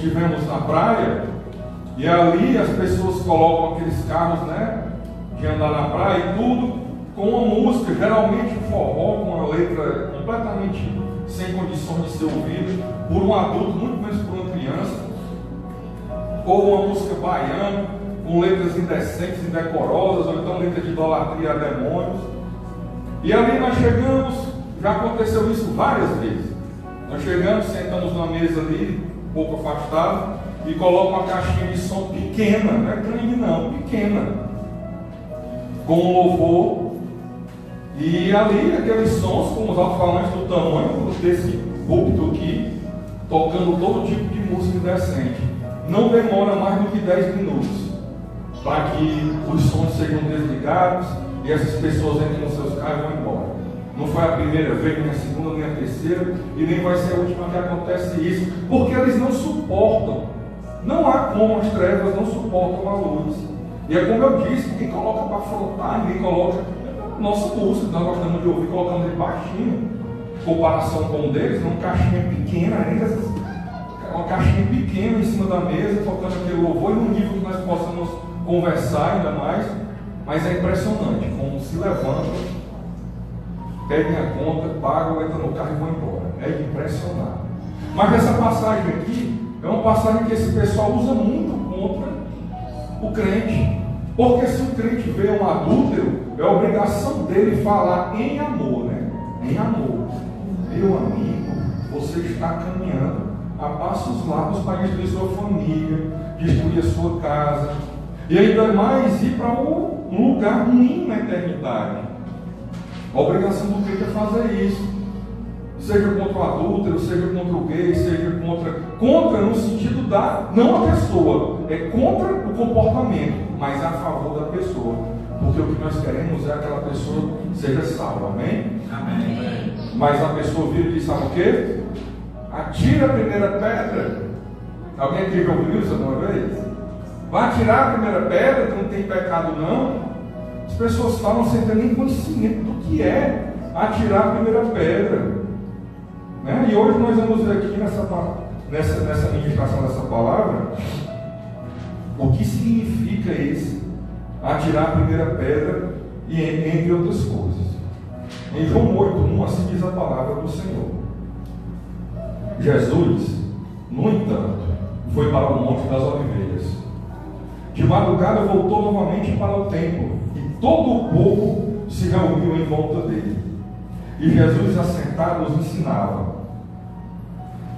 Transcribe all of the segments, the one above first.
estivemos na praia, e ali as pessoas colocam aqueles carros, né, de andar na praia e tudo, com uma música, geralmente um forró, com uma letra completamente sem condições de ser ouvida por um adulto, muito menos por uma criança, ou uma música baiana, com letras indecentes, indecorosas, ou então letras de idolatria a demônios. E ali nós chegamos, já aconteceu isso várias vezes. Nós chegamos, sentamos numa mesa ali, um pouco afastado, e colocam uma caixinha de som pequena, não é grande não, pequena, com um louvor, e ali aqueles sons com os alto-falantes do tamanho desse púlpito aqui, tocando todo tipo de música indecente. Não demora mais do que 10 minutos para que os sons sejam desligados e essas pessoas entrem nos seus carros e vão embora. Não foi a primeira vez, nem a segunda, nem a terceira, e nem vai ser a última que acontece isso, porque eles não suportam. Não há como, as trevas não suportam a luz. E é como eu disse, ninguém coloca para afrontar, ninguém coloca. Nossa música, nós gostamos de ouvir, colocando ele baixinho, em comparação com o deles, numa caixinha pequena, ainda uma caixinha pequena em cima da mesa, tocando aquele louvor, e num nível que nós possamos conversar ainda mais. Mas é impressionante como se levantam, pedem a conta, pagam, entram no carro e vão embora. É de impressionar. Mas essa passagem aqui é uma passagem que esse pessoal usa muito contra o crente. Porque se o crente vê um adúltero, é obrigação dele falar em amor, né? Em amor. Meu amigo, você está caminhando a passos largos para destruir sua família, destruir a sua casa, e ainda mais ir para um lugar ruim na eternidade. A obrigação do crente é fazer isso. Seja contra o adúltero, seja contra o gay, seja contra no sentido da, não a pessoa, é contra o comportamento, mas a favor da pessoa. Porque o que nós queremos é que aquela pessoa seja salva, amém? Amém. Mas a pessoa vira e diz, sabe o quê? Atira a primeira pedra. Alguém aqui já ouviu isso alguma vez? Vai atirar a primeira pedra, que não tem pecado não. As pessoas falam sem ter nem conhecimento do que é atirar a primeira pedra. Né? E hoje nós vamos ver aqui nessa ministração dessa palavra o que significa esse atirar a primeira pedra e entre outras coisas. Em João 8:1 assim diz a palavra do Senhor. Jesus, no entanto, foi para o Monte das Oliveiras. De madrugada voltou novamente para o templo e todo o povo se reuniu em volta dele. E Jesus, assentado, os ensinava.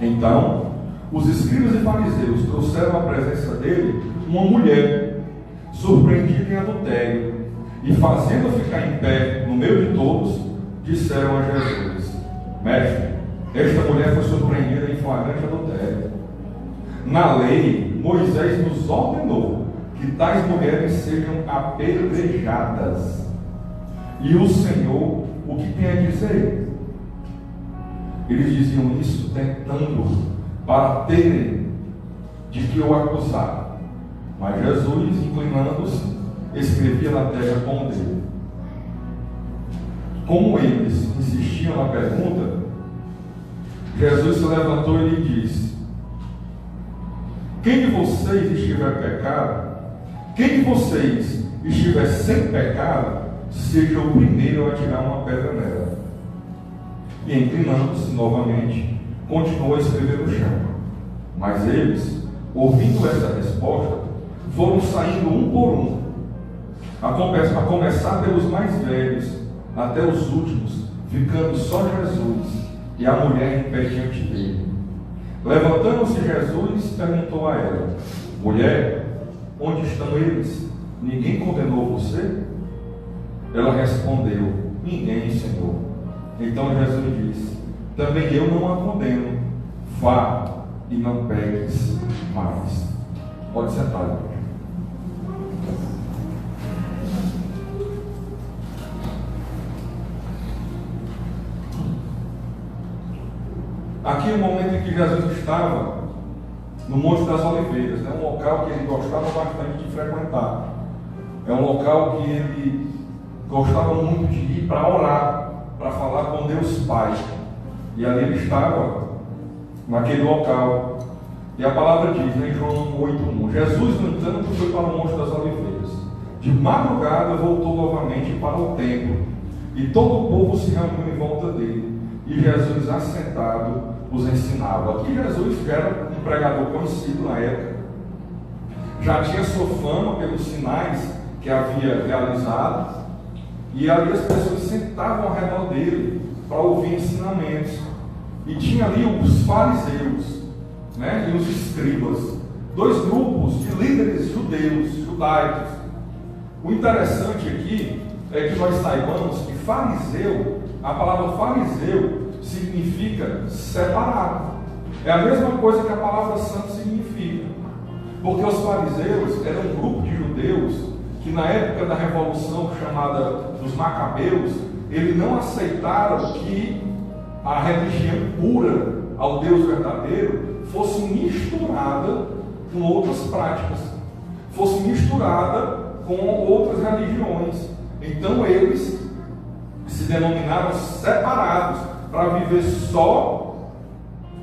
Então, os escribas e fariseus trouxeram à presença dele uma mulher, surpreendida em adultério, e fazendo ficar em pé no meio de todos, disseram a Jesus: Mestre, esta mulher foi surpreendida em flagrante adultério. Na lei, Moisés nos ordenou que tais mulheres sejam apedrejadas. E o Senhor, o que tem a dizer? Eles diziam isso tentando para terem de que o acusar. Mas Jesus, inclinando-se, escrevia na terra com o dedo. Como eles insistiam na pergunta, Jesus se levantou e lhe disse: quem de vocês estiver pecado, quem de vocês estiver sem pecado, seja o primeiro a atirar uma pedra nela. E inclinando-se novamente, continuou a escrever no chão. Mas eles, ouvindo essa resposta, foram saindo um por um, a começar pelos mais velhos até os últimos, ficando só Jesus e a mulher em pé diante dele. Levantando-se Jesus, perguntou a ela: mulher, onde estão eles? Ninguém condenou você? Ela respondeu: ninguém, Senhor. Então Jesus disse: também eu não a condeno. Vá e não peques mais. Pode sentar, irmão. Aqui é o momento em que Jesus estava no Monte das Oliveiras, né? Um local que ele gostava bastante de frequentar. É um local que ele gostava muito de ir para orar, para falar com Deus Pai. E ali ele estava, naquele local. E a palavra diz, né, em João 8:1, Jesus, no entanto, foi para o Monte das Oliveiras. De madrugada voltou novamente para o templo, e todo o povo se reuniu em volta dele, e Jesus, assentado, os ensinava. Aqui Jesus já era um pregador conhecido na época, já tinha sua fama pelos sinais que havia realizado, e ali as pessoas sentavam ao redor dele para ouvir ensinamentos. E tinha ali os fariseus, né, e os escribas, dois grupos de líderes judaicos. O interessante aqui é que nós saibamos que fariseu, a palavra fariseu significa separado. É a mesma coisa que a palavra santo significa. Porque os fariseus eram um grupo de judeus que na época da revolução chamada dos Macabeus, eles não aceitaram que a religião pura ao Deus verdadeiro fosse misturada com outras práticas, fosse misturada com outras religiões. Então eles se denominaram separados para viver só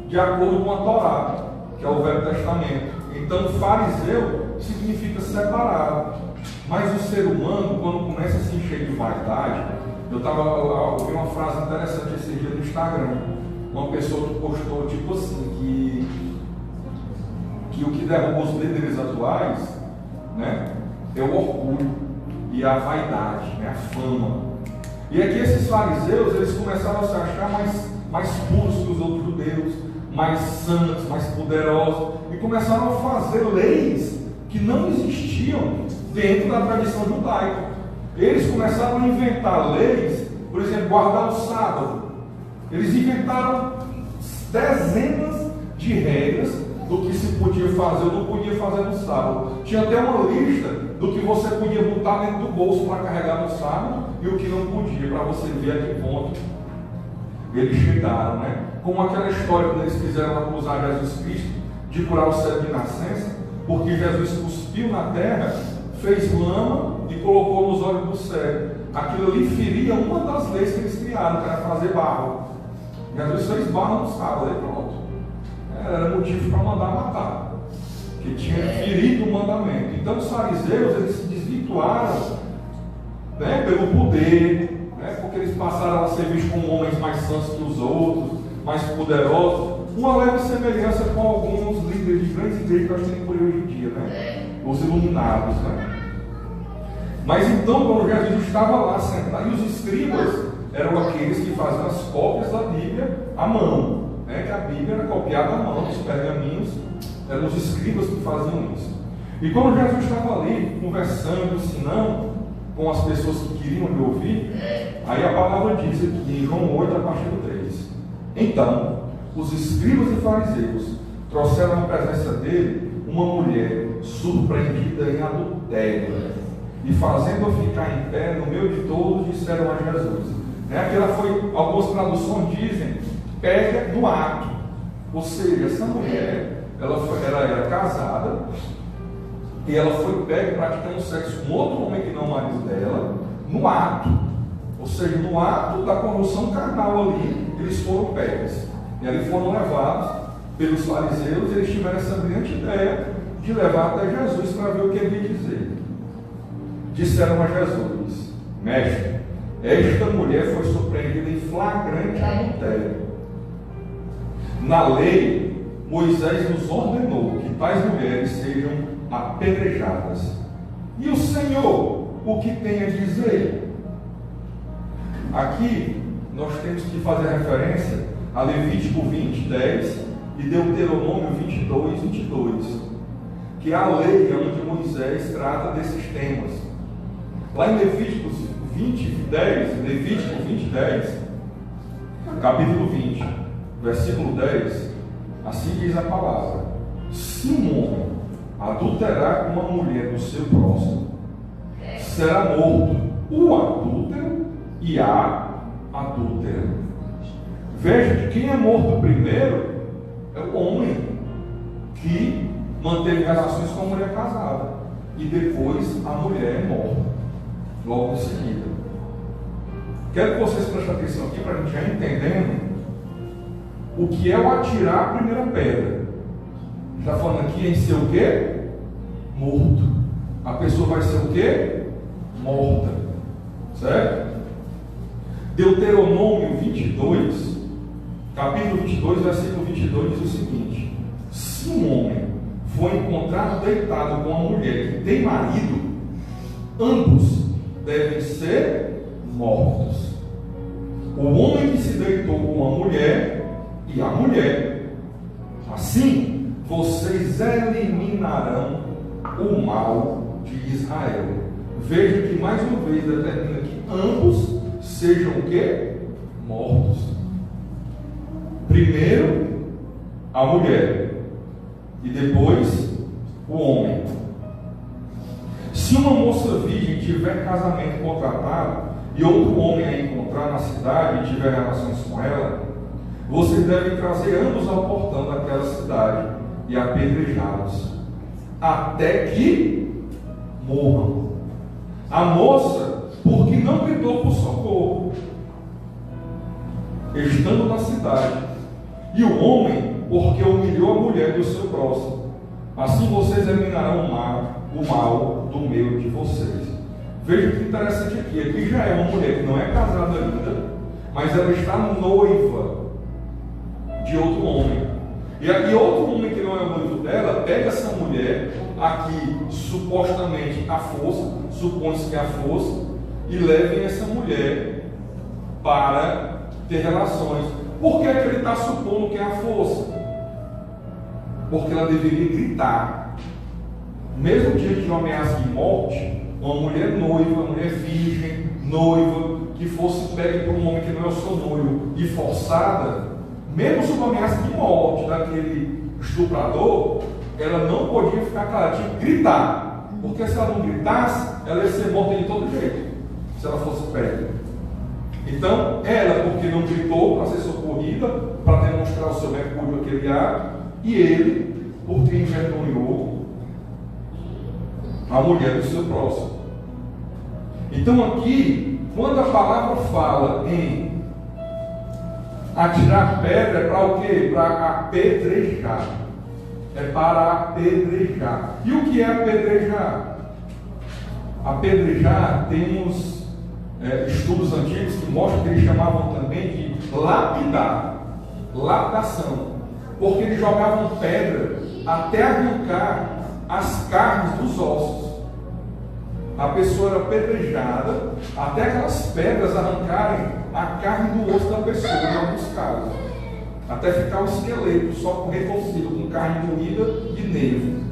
de acordo com a Torá, que é o Velho Testamento. Então fariseu significa separado. Mas o ser humano, quando começa a se encher de vaidade, eu ouvi uma frase interessante esse dia no Instagram. Uma pessoa que postou tipo assim, que o que derruba os líderes atuais, né, é o orgulho e a vaidade, né, a fama. E aqui esses fariseus, eles começaram a se achar mais puros que os outros judeus, mais santos, mais poderosos, e começaram a fazer leis que não existiam dentro da tradição judaica. Eles começaram a inventar leis, por exemplo, guardar o sábado. Eles inventaram dezenas de regras do que se podia fazer ou não podia fazer no sábado. Tinha até uma lista do que você podia botar dentro do bolso para carregar no sábado e o que não podia, para você ver a que ponto eles chegaram, né? Como aquela história quando eles quiseram acusar Jesus Cristo de curar o cego de nascença, porque Jesus cuspiu na terra, fez lama e colocou nos olhos do cego. Aquilo ali feria uma das leis que eles criaram, que era fazer barro. Jesus fez barro no sábado, aí pronto. Era motivo para mandar matar, que tinha ferido o mandamento. Então os fariseus, eles se desvirtuaram, né, pelo poder, né, porque eles passaram a ser vistos como homens mais santos que os outros, mais poderosos. Uma leve semelhança com alguns líderes de grandes igrejas que nós temos por hoje em dia, né? Os iluminados, né? Mas então, quando Jesus estava lá sentado, e os escribas eram aqueles que faziam as cópias da Bíblia à mão, né? Que a Bíblia era copiada à mão, os pergaminhos, eram os escribas que faziam isso. E quando Jesus estava ali, conversando, ensinando com as pessoas que queriam lhe ouvir, aí a palavra diz aqui, em João 8, a partir do 3. Então, os escribas e fariseus trouxeram à presença dele uma mulher surpreendida em adultério, e fazendo-a ficar em pé no meio de todos, disseram a Jesus, né? Aquela foi, algumas traduções dizem, pega no ato. Ou seja, essa mulher, ela era casada, e ela foi pega praticando sexo com outro homem que não o marido dela, no ato. Ou seja, no ato da condução carnal ali, eles foram pegos. E ali foram levados pelos fariseus, e eles tiveram essa brilhante ideia de levar até Jesus para ver o que ele ia dizer. Disseram a Jesus, mestre, esta mulher foi surpreendida em flagrante adultério. Na lei, Moisés nos ordenou que tais mulheres sejam apedrejadas. E o Senhor, o que tem a dizer? Aqui, nós temos que fazer referência a Levítico 20, 10 e Deuteronômio 22, 22, que é a lei onde Moisés trata desses temas. Lá em Levítico 20, 10, capítulo 20, versículo 10, assim diz a palavra: se um homem adulterar com uma mulher do seu próximo, será morto o adúltero e a adúltera. Veja que quem é morto primeiro é o homem que manteve relações com a mulher casada, e depois a mulher é morta logo em seguida. Quero que vocês prestem atenção aqui para a gente já entendendo o que é o atirar a primeira pedra. Está falando aqui em ser o quê? Morto. A pessoa vai ser o quê? Morta. Certo? Deuteronômio 22, capítulo 22, versículo 22 diz o seguinte: se um homem for encontrado deitado com uma mulher que tem marido, ambos devem ser mortos. O homem que se deitou com a mulher e a mulher. Assim, vocês eliminarão o mal de Israel. Veja que mais uma vez determina que ambos sejam o quê? Mortos. Primeiro a mulher e depois o homem. Se uma moça virgem tiver casamento contratado e outro homem a encontrar na cidade e tiver relações com ela, vocês devem trazer ambos ao portão daquela cidade e apedrejá-los até que morram. A moça, porque não gritou por socorro, estando na cidade, e o homem, porque humilhou a mulher do seu próximo. Assim vocês eliminarão o mal do meio de vocês. Veja que interessante aqui. Aqui já é uma mulher que não é casada ainda, mas ela está noiva de outro homem. E aqui outro homem que não é o noivo dela pega essa mulher aqui supostamente à força, supõe-se que à força, e levem essa mulher para ter relações. Por que ele está supondo que é à força? Porque ela deveria gritar. Mesmo diante de uma ameaça de morte, uma mulher noiva, uma mulher virgem, noiva, que fosse pegue por um homem que não é o seu noivo e forçada, mesmo sob uma ameaça de morte daquele estuprador, ela não podia ficar calada, tinha que gritar. Porque se ela não gritasse, ela ia ser morta de todo jeito, se ela fosse pega. Então, ela, porque não gritou para ser socorrida, para demonstrar o seu repúdio àquele ato, e ele, porque envergonhou a mulher do seu próximo. Então, aqui, quando a palavra fala em atirar pedra, é para o quê? Para apedrejar. É para apedrejar. E o que é apedrejar? Apedrejar, temos estudos antigos que mostram que eles chamavam também de lapidar, lapidação, porque eles jogavam pedra até arrancar as carnes dos ossos. A pessoa era apedrejada até aquelas pedras arrancarem a carne do osso da pessoa, em alguns casos, até ficar o esqueleto só retorcido, com carne moída e nervo.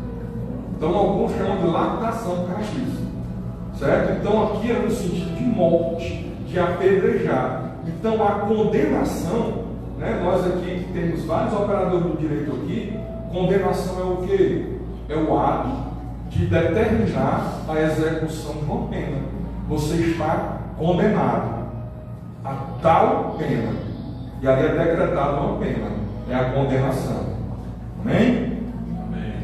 Então alguns chamam de lapidação por causa disso. Certo? Então aqui era no sentido de morte, de apedrejar. Então a condenação, né, nós aqui que temos vários operadores do direito aqui, condenação é o quê? É o ato de determinar a execução de uma pena. Você está condenado a tal pena. E ali é decretada uma pena. É a condenação. Amém? Amém.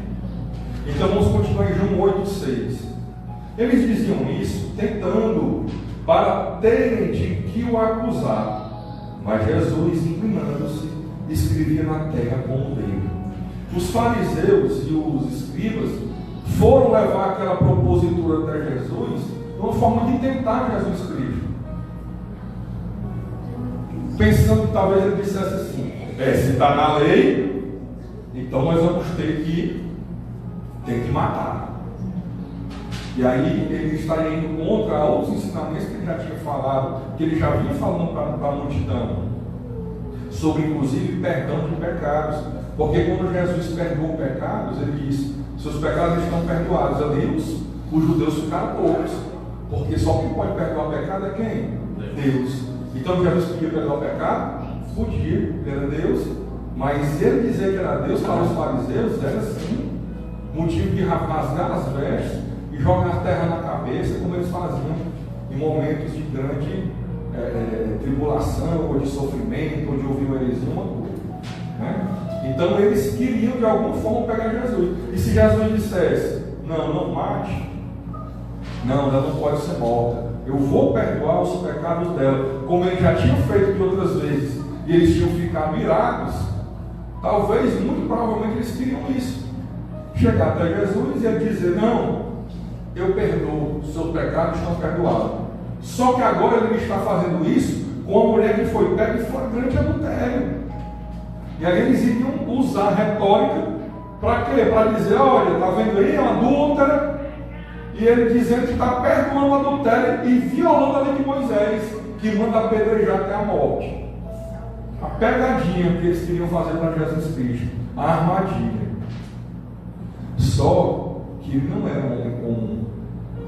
Então vamos continuar em João 8,6. Eles diziam isso tentando para terem de que o acusar. Mas Jesus, inclinando-se, escrevia na terra com o dedo. Os fariseus e os escribas foram levar aquela propositura até Jesus de uma forma de tentar Jesus Cristo. Pensando que talvez ele dissesse assim: se está na lei, então nós vamos ter que matar. E aí ele estaria indo contra outros ensinamentos que ele já tinha falado, que ele já vinha falando para a multidão, sobre inclusive perdão de pecados. Porque quando Jesus perdoou pecados, ele disse: seus pecados estão perdoados. Ali os judeus ficaram poucos, porque só quem pode perdoar pecado é quem? Deus. Então Jesus podia perdoar o pecado? Podia, ele era Deus. Mas ele dizer que era Deus para os fariseus era sim motivo de rasgar as vestes e jogar a terra na cabeça, como eles faziam em momentos de grande tribulação, ou de sofrimento, ou de ouvir uma heresia, uma coisa, né? Então eles queriam de alguma forma pegar Jesus. E se Jesus dissesse: não mate, não, ela não pode ser morta, eu vou perdoar os pecados dela, como ele já tinha feito de outras vezes, e eles tinham ficado irados, talvez, muito provavelmente eles queriam isso. chegar até Jesus e ele dizer: não, eu perdoo, seus pecados estão perdoados. Só que agora ele está fazendo isso com a mulher que foi pega em flagrante adultério. E aí eles iriam usar a retórica para quê? Para dizer: olha, está vendo aí, é uma adúltera. E ele dizendo que está perdoando o adultério e violando a lei de Moisés, que manda apedrejar até a morte. A pegadinha que eles queriam fazer para Jesus Cristo, a armadilha. Só que ele não era um homem comum.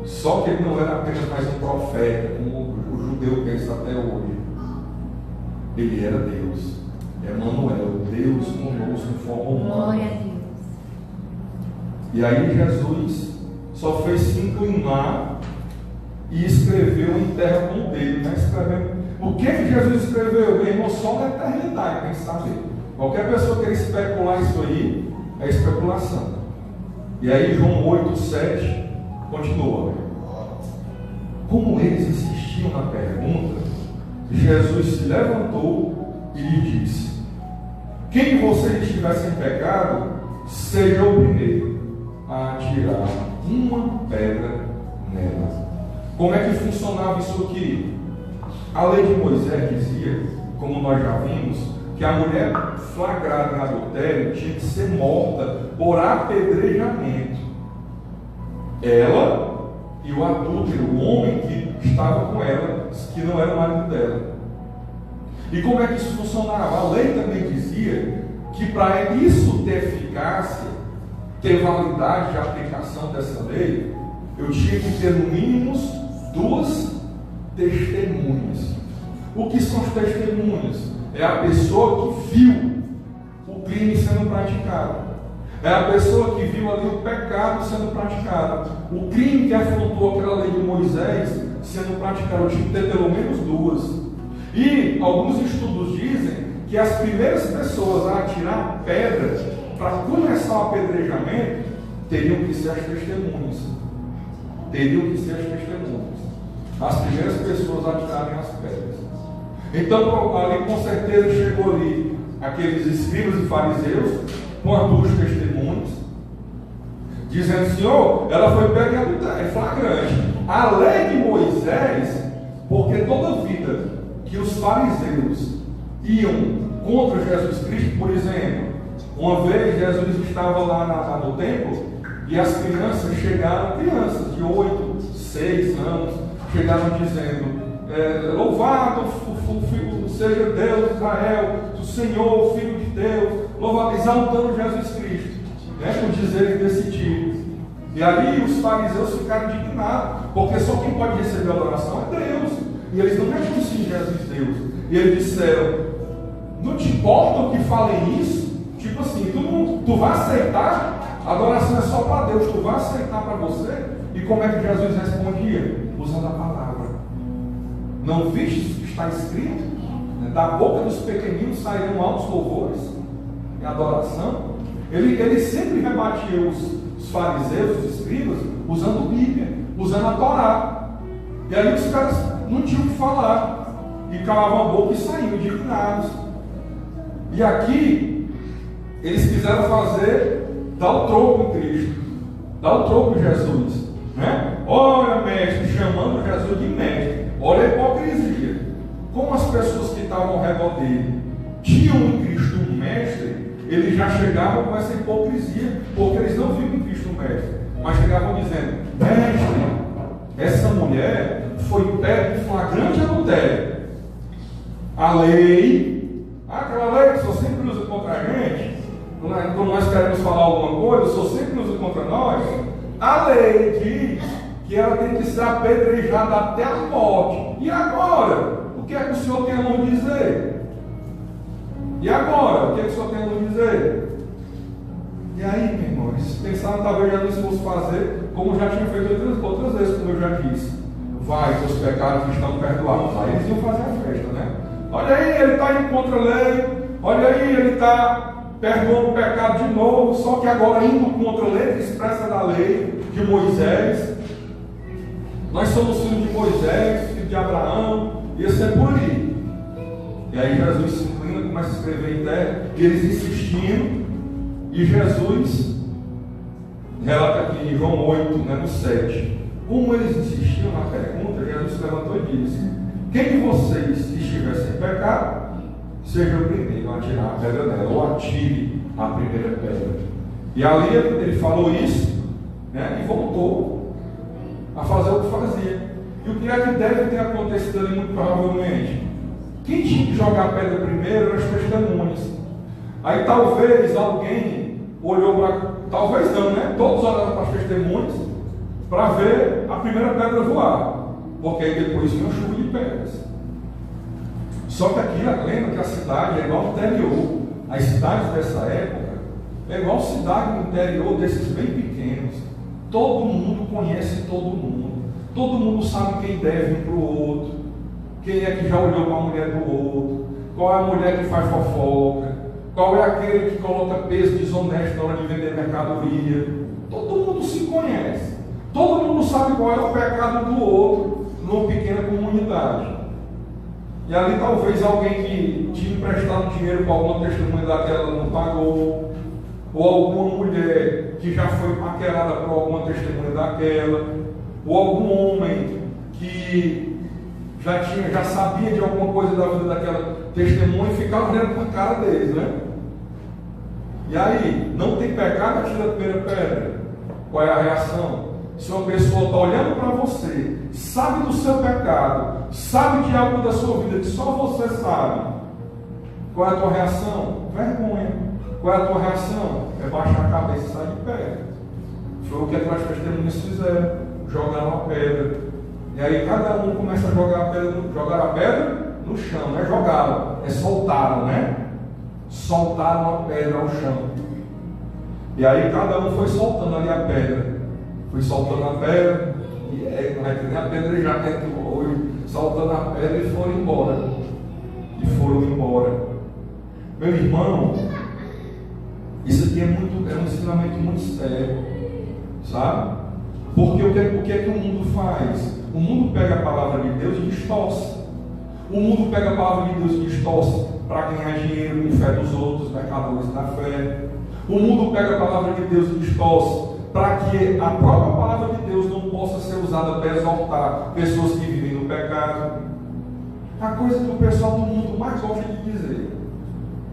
Só que ele não era apenas mais um profeta, como o judeu pensa até hoje. Ele era Deus. Emmanuel, Deus conosco em forma humana. Glória a Deus. E aí Jesus só fez se inclinar e escreveu em terra com o dedo, né? Escreveu. O que Jesus escreveu? Meu irmão, só na eternidade tem que saber. Qualquer pessoa que queira especular isso aí, é especulação. E aí João 8,7 continua. Como eles insistiam na pergunta, Jesus se levantou e lhe disse: quem de vocês estiver sem pecado, seja o primeiro a atirar uma pedra nela. Como é que funcionava isso aqui? A lei de Moisés dizia, como nós já vimos, que a mulher flagrada em adultério tinha que ser morta por apedrejamento. Ela e o adúltero, o homem que estava com ela, que não era o marido dela. E como é que isso funcionava? A lei também dizia que para isso ter eficácia, ter validade de aplicação dessa lei, eu tinha que ter no mínimo 2 testemunhas. O que são as testemunhas? É a pessoa que viu o crime sendo praticado. É a pessoa que viu ali o pecado sendo praticado. O crime que afrontou aquela lei de Moisés sendo praticado. Eu tinha que ter pelo menos 2. E alguns estudos dizem que as primeiras pessoas a atirar pedras para começar o apedrejamento teriam que ser as testemunhas. Teriam que ser as testemunhas. As primeiras pessoas a atirarem as pedras. Então, ali com certeza chegou ali aqueles escribas e fariseus com as 2 testemunhas, dizendo: Senhor, ela foi pega em adultério, flagrante. A lei de Moisés, porque toda vida que os fariseus iam contra Jesus Cristo, por exemplo, uma vez Jesus estava lá no templo e as crianças chegaram, crianças de 8, 6 anos, chegaram dizendo: louvado seja Deus, Israel, o Senhor, o Filho de Deus, louvado, exaltando Jesus Cristo, né, por dizer desse tipo. E ali os fariseus ficaram indignados, porque só quem pode receber a adoração é Deus, e eles não reconheciam Jesus Deus. E eles disseram: não te importa o que falem isso? Tipo assim, tu vai aceitar? A adoração é só para Deus, tu vai aceitar para você? E como é que Jesus respondia? Usando a palavra. Não viste o que está escrito? Da boca dos pequeninos sairão altos louvores em adoração. Ele sempre rebatia os fariseus, os escribas, usando Bíblia, usando a Torá. E aí os caras não tinham o que falar, e calavam a boca e saíam indignados. E aqui eles quiseram dar o troco em Cristo, dar o troco em Jesus, né? Olha, mestre, chamando Jesus de mestre. Olha a hipocrisia. Como as pessoas que estavam ao redor dele tinham em Cristo um mestre, eles já chegavam com essa hipocrisia, porque eles não viam em Cristo um mestre, mas chegavam dizendo: mestre, essa mulher foi pega em flagrante adultério. A lei, aquela lei que só sempre usa contra a gente, quando nós queremos falar alguma coisa, só sempre usa contra nós. A lei diz que ela tem que ser apedrejada até a morte. E agora? O que é que o Senhor tem a nos dizer? E agora? O que é que o Senhor tem a nos dizer? E aí, meus irmãos, pensaram talvez já nisso fosse fazer, como já tinha feito outras vezes, como eu já disse. Vai, seus pecados estão perdoados. Aí eles iam fazer a festa, né? Olha aí, ele está indo contra a lei. Olha aí, ele está perdoando o pecado de novo, só que agora indo contra a letra expressa da lei de Moisés. Nós somos filhos de Moisés, filhos de Abraão, e assim é por aí. E aí Jesus se inclina, começa a escrever em terra, e eles insistindo, e Jesus relata aqui em João 8, né, no 7. Como eles insistiam na pergunta, Jesus levantou e disse: quem de vocês estiver sem pecado, seja o primeiro a tirar a pedra nela, ou atire a primeira pedra. E ali ele falou isso, né, e voltou a fazer o que fazia. E o que é que deve ter acontecido ali, muito provavelmente? Quem tinha que jogar a pedra primeiro eram as testemunhas. Aí talvez alguém olhou para... Talvez não, né? Todos olharam para as testemunhas para ver a primeira pedra voar. Porque aí depois vinha uma chuva de pedras. Só que aqui, lembra que a cidade é igual ao interior. As cidades dessa época é igual a cidade do interior desses bem pequenos. Todo mundo conhece todo mundo. Todo mundo sabe quem deve um para o outro. Quem é que já olhou para a mulher do outro. Qual é a mulher que faz fofoca. Qual é aquele que coloca peso desonesto na hora de vender mercadoria. Todo mundo se conhece. Todo mundo sabe qual é o pecado do outro numa pequena comunidade. E ali talvez alguém que tinha emprestado dinheiro para alguma testemunha daquela não pagou. Ou alguma mulher que já foi paquerada por alguma testemunha daquela. Ou algum homem que já sabia de alguma coisa da vida daquela testemunha e ficava olhando para a cara deles, né? E aí, não tem pecado, atira a primeira pedra. Qual é a reação? Se uma pessoa está olhando para você, sabe do seu pecado, sabe de algo da sua vida que só você sabe, qual é a tua reação? Vergonha. Qual é a tua reação? É baixar a cabeça e sair de pé. Foi o que aquelas testemunhas fizeram. Jogaram a pedra. E aí cada um começa a jogar a pedra no chão. Não é jogaram, é soltaram, né? Soltaram a pedra ao chão. E aí cada um foi soltando ali a pedra. Foi soltando a pedra. E aí não vai ter a pedra já dentro do olho. Soltando a pedra e foram embora. Meu irmão, isso aqui é um ensinamento muito sério. Sabe? Porque o que é que o mundo faz? O mundo pega a palavra de Deus e distorce. O mundo pega a palavra de Deus e distorce para ganhar dinheiro com fé dos outros, mercadores da fé. O mundo pega a palavra de Deus e distorce para que a própria palavra de Deus não possa ser usada para exaltar pessoas que vivem no pecado. A coisa que o pessoal do mundo mais gosta de dizer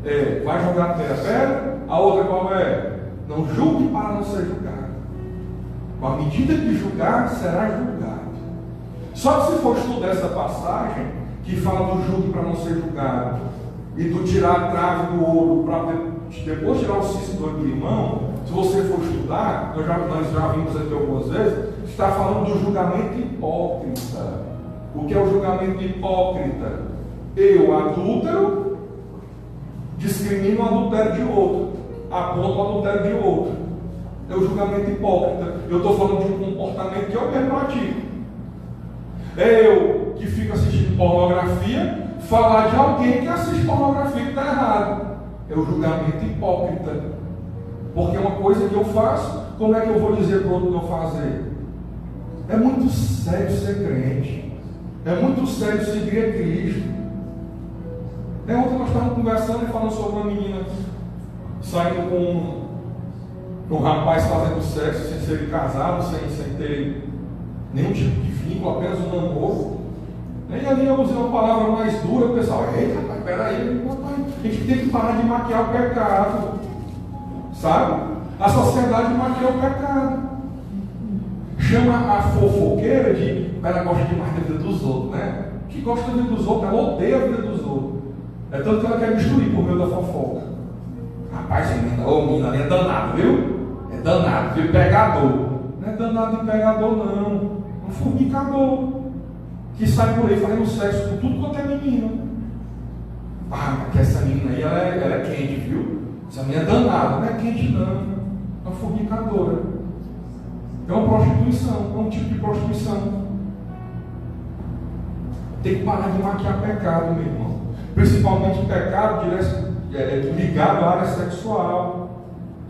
é: vai jogar a pedra, a outra qual é? Não julgue para não ser julgado. Com a medida que julgar, será julgado. Só que se for estudar essa passagem, que fala do julgue para não ser julgado, e do tirar a trave do ouro, para depois tirar o cisco do olho do irmão, se você for estudar, nós já vimos aqui algumas vezes, está falando do julgamento hipócrita. O que é o julgamento hipócrita? Eu, adúltero, discrimino o adultério de outro, aponto o adultério de outro. É o julgamento hipócrita. Eu estou falando de um comportamento que eu mesmo pratico. É eu que fico assistindo pornografia, falar de alguém que assiste pornografia que está errado. É o julgamento hipócrita. Porque é uma coisa que eu faço, como é que eu vou dizer para o outro não fazer? É muito sério ser crente. É muito sério seguir a Cristo. Ontem nós estávamos conversando e falando sobre uma menina saindo com um rapaz fazendo sexo sem ser casado, sem ter nenhum tipo de vínculo, apenas um namoro. E ali eu usei uma palavra mais dura, o pessoal: eita, rapaz, peraí, a gente tem que parar de maquiar o pecado. Sabe? A sociedade maquia o pecado. Chama a fofoqueira de ela gosta demais da vida dos outros, né? Que gosta da vida dos outros, ela odeia a vida dos outros. É tanto que ela quer destruir por meio da fofoca. Rapaz, menina ali é danado, viu? É danado, viu? Pegador. Não é danado de pegador, não. É um fornicador que sai por aí fazendo sexo com tudo quanto é menino. Mas que essa menina aí, ela é quente, viu? Essa menina é danada. Não é quente, não. É uma fornicadora. É uma prostituição. É um tipo de prostituição. Tem que parar de maquiar pecado, meu irmão. Principalmente pecado ligado à área sexual.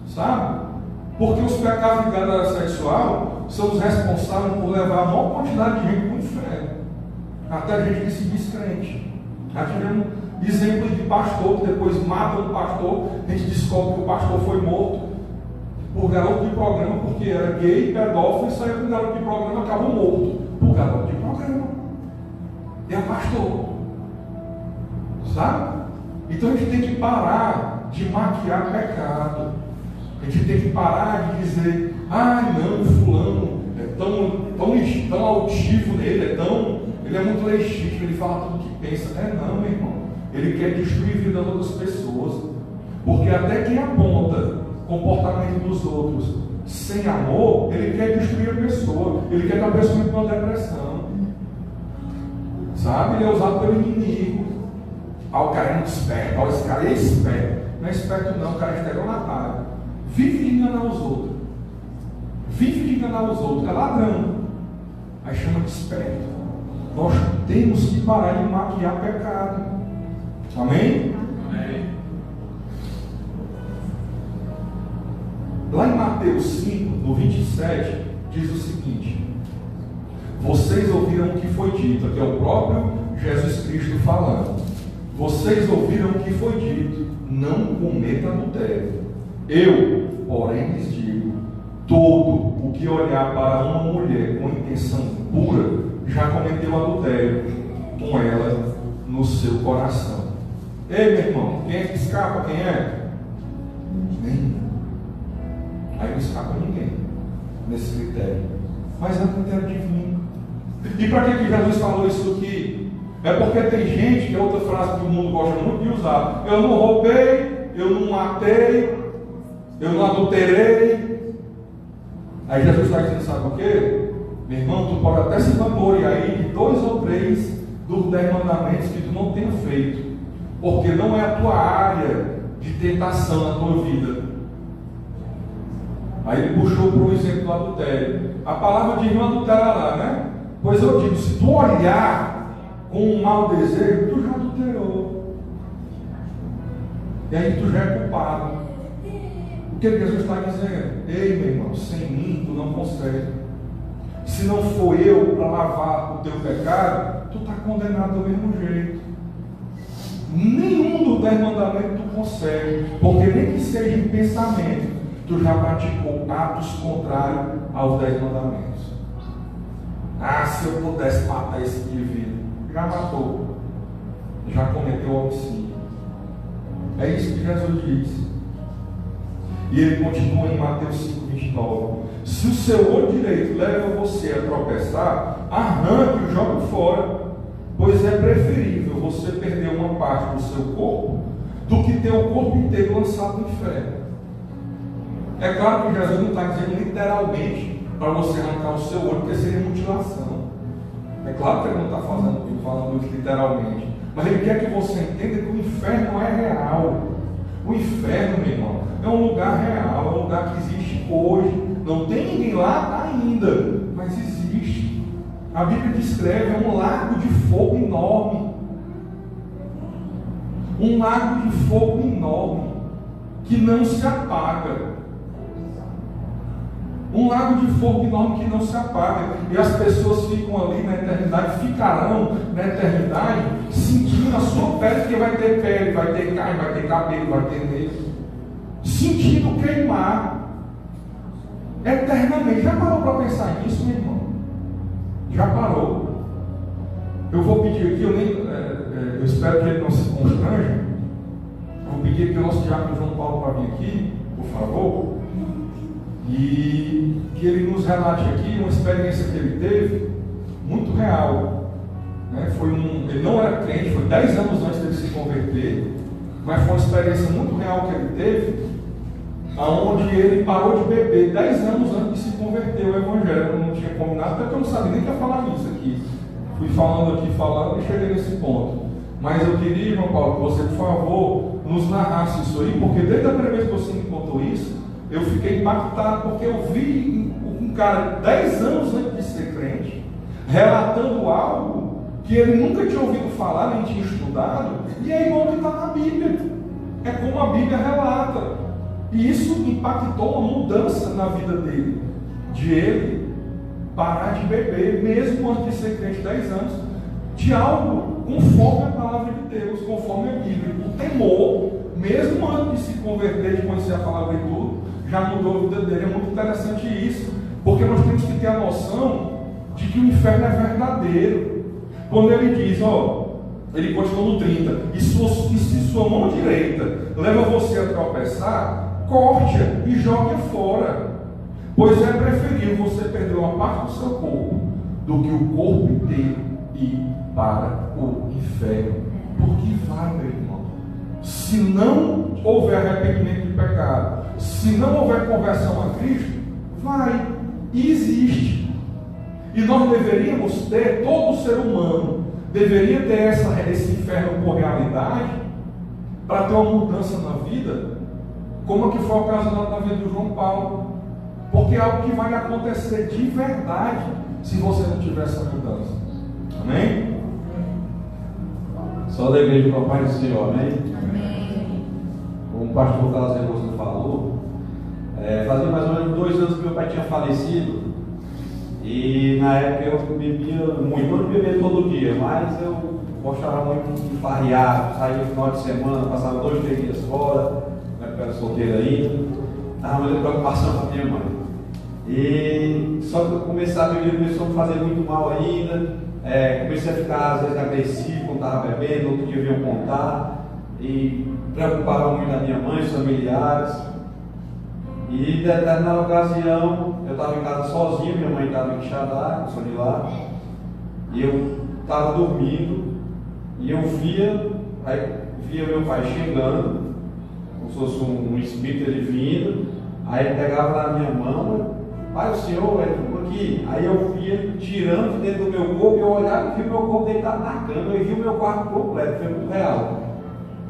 Sabe? Porque os pecados ligados à área sexual são os responsáveis por levar a maior quantidade de gente para o inferno. Até gente que se diz crente. Já tivemos exemplos de pastor que depois matam o pastor, a gente descobre que o pastor foi morto. por garoto de programa, porque era gay, pedófilo, e saiu com garoto de programa, acabou morto por garoto de programa. É pastor. Sabe? Então a gente tem que parar de maquiar pecado. A gente tem que parar de dizer, não, fulano é tão altivo nele, ele é muito legítimo, ele fala tudo o que pensa. Não, meu irmão. Ele quer destruir a vida das outras pessoas. Porque até quem aponta comportamento dos outros sem amor, ele quer destruir a pessoa. Ele quer que a pessoa entre numa depressão. Sabe? Ele é usado pelo inimigo. O cara é muito esperto. Esse cara é esperto. Não é esperto não, o cara é estelionatário. Vive de enganar os outros. É ladrão. Aí chama de esperto. Nós temos que parar de maquiar pecado. Amém? Amém. Lá em Mateus 5, no 27, diz o seguinte: vocês ouviram o que foi dito, aqui é o próprio Jesus Cristo falando. Vocês ouviram o que foi dito, não cometa adultério. Eu, porém, lhes digo: todo o que olhar para uma mulher com intenção pura, já cometeu adultério com ela no seu coração. Ei, meu irmão, quem é que escapa? Quem é? Nenhum. Aí não escapa ninguém nesse critério. Mas é um critério divino. E para que Jesus falou isso aqui? É porque tem gente, que é outra frase que o mundo gosta muito de usar: eu não roubei, eu não matei, eu não adulterei. Aí Jesus está dizendo, sabe o quê? Meu irmão, tu pode até se vangloriar aí de 2 ou 3 dos 10 mandamentos que tu não tenha feito, porque não é a tua área de tentação na tua vida. Aí ele puxou para o exemplo do adultério. A palavra diz não adulterará, né? Pois eu digo, se tu olhar com um mau desejo, tu já adulterou. E aí tu já é culpado. O que Jesus está dizendo? Ei, meu irmão, sem mim tu não consegue. Se não for eu para lavar o teu pecado, tu está condenado do mesmo jeito. Nenhum dos 10 mandamentos tu consegue, porque nem que seja em pensamento, tu já praticou atos contrários aos 10 mandamentos. Se eu pudesse matar esse indivíduo, já matou, já cometeu homicídio. É isso que Jesus diz. E ele continua em Mateus 5, 29. Se o seu olho direito leva você a tropeçar, arranque e jogue fora, pois é preferível você perder uma parte do seu corpo do que ter o corpo inteiro lançado no inferno. É claro que Jesus não está dizendo literalmente para você arrancar o seu olho, porque seria mutilação. É claro que ele não está falando isso literalmente, mas ele quer que você entenda que o inferno não é real. O inferno, meu irmão, é um lugar real, é um lugar que existe hoje. Não tem ninguém lá ainda, mas existe. A Bíblia descreve, é um lago de fogo enorme. Um lago de fogo enorme, que não se apaga. Um lago de fogo enorme que não se apaga. E as pessoas ficam ali na eternidade, ficarão na eternidade, sentindo a sua pele, porque vai ter pele, vai ter carne, vai ter cabelo, vai ter nervo. Sentindo queimar. Eternamente. Já parou para pensar nisso, meu irmão? Já parou? Eu vou pedir aqui, eu espero que ele não se constranja. Vou pedir aqui ao nosso diácono João Paulo para vir aqui, por favor, e que ele nos relate aqui uma experiência que ele teve, muito real. Né? Ele não era crente, foi 10 anos antes dele se converter, mas foi uma experiência muito real que ele teve, onde ele parou de beber 10 anos antes de se converter ao Evangelho. Eu não tinha combinado, porque eu não sabia nem que ia falar nisso aqui. Fui falando e cheguei nesse ponto. Mas eu queria, João Paulo, que você, por favor, nos narrasse isso aí, porque desde a primeira vez que você me contou isso, eu fiquei impactado, porque eu vi um cara 10 anos antes de ser crente, relatando algo que ele nunca tinha ouvido falar, nem tinha estudado, e é igual que está na Bíblia. É como a Bíblia relata. E isso impactou uma mudança na vida dele, de ele parar de beber, mesmo antes de ser crente 10 anos, de algo conforme a palavra de Deus, conforme a Bíblia. O temor, mesmo antes de se converter, de conhecer a palavra e tudo, já mudou a vida dele. É muito interessante isso, porque nós temos que ter a noção de que o inferno é verdadeiro. Quando ele diz, ele continua no 30, e se sua mão direita leva você a tropeçar, corte-a e jogue-a fora, pois é preferível você perder uma parte do seu corpo do que o corpo inteiro ir para o inferno. Porque vai, meu irmão, se não houver arrependimento de pecado, se não houver conversão a Cristo, vai, e existe. E nós deveríamos ter, todo ser humano deveria ter esse inferno por realidade, para ter uma mudança na vida, como é que foi ocasionado na vida do João Paulo. Porque é algo que vai acontecer de verdade se você não tiver essa mudança. Amém? Só da igreja do Papai do Senhor, amém? Amém. Como o pastor Carlos Rebouças falou, fazia mais ou menos 2 anos que meu pai tinha falecido. E na época eu bebia muito, eu não bebia todo dia, mas eu gostava muito de farrear, saía no final de semana, passava 2, 3 dias fora, na época eu era solteiro ainda, estava muita preocupação com a minha mãe. E só que eu comecei a beber, começou a me fazer muito mal ainda, comecei a ficar às vezes agressivo quando estava bebendo, outro dia vinham contar, e preocupava muito a minha mãe, os familiares. E em determinada ocasião, eu estava em casa sozinho, minha mãe estava em Quixadá, eu sou de lá, e eu estava dormindo, e eu via meu pai chegando, como se fosse um espírito ele vindo, aí ele pegava na minha mão, pai, o senhor é tudo aqui. Aí eu via tirando de dentro do meu corpo, e eu olhava e vi meu corpo deitado na cama, eu vi o meu quarto completo, foi muito real.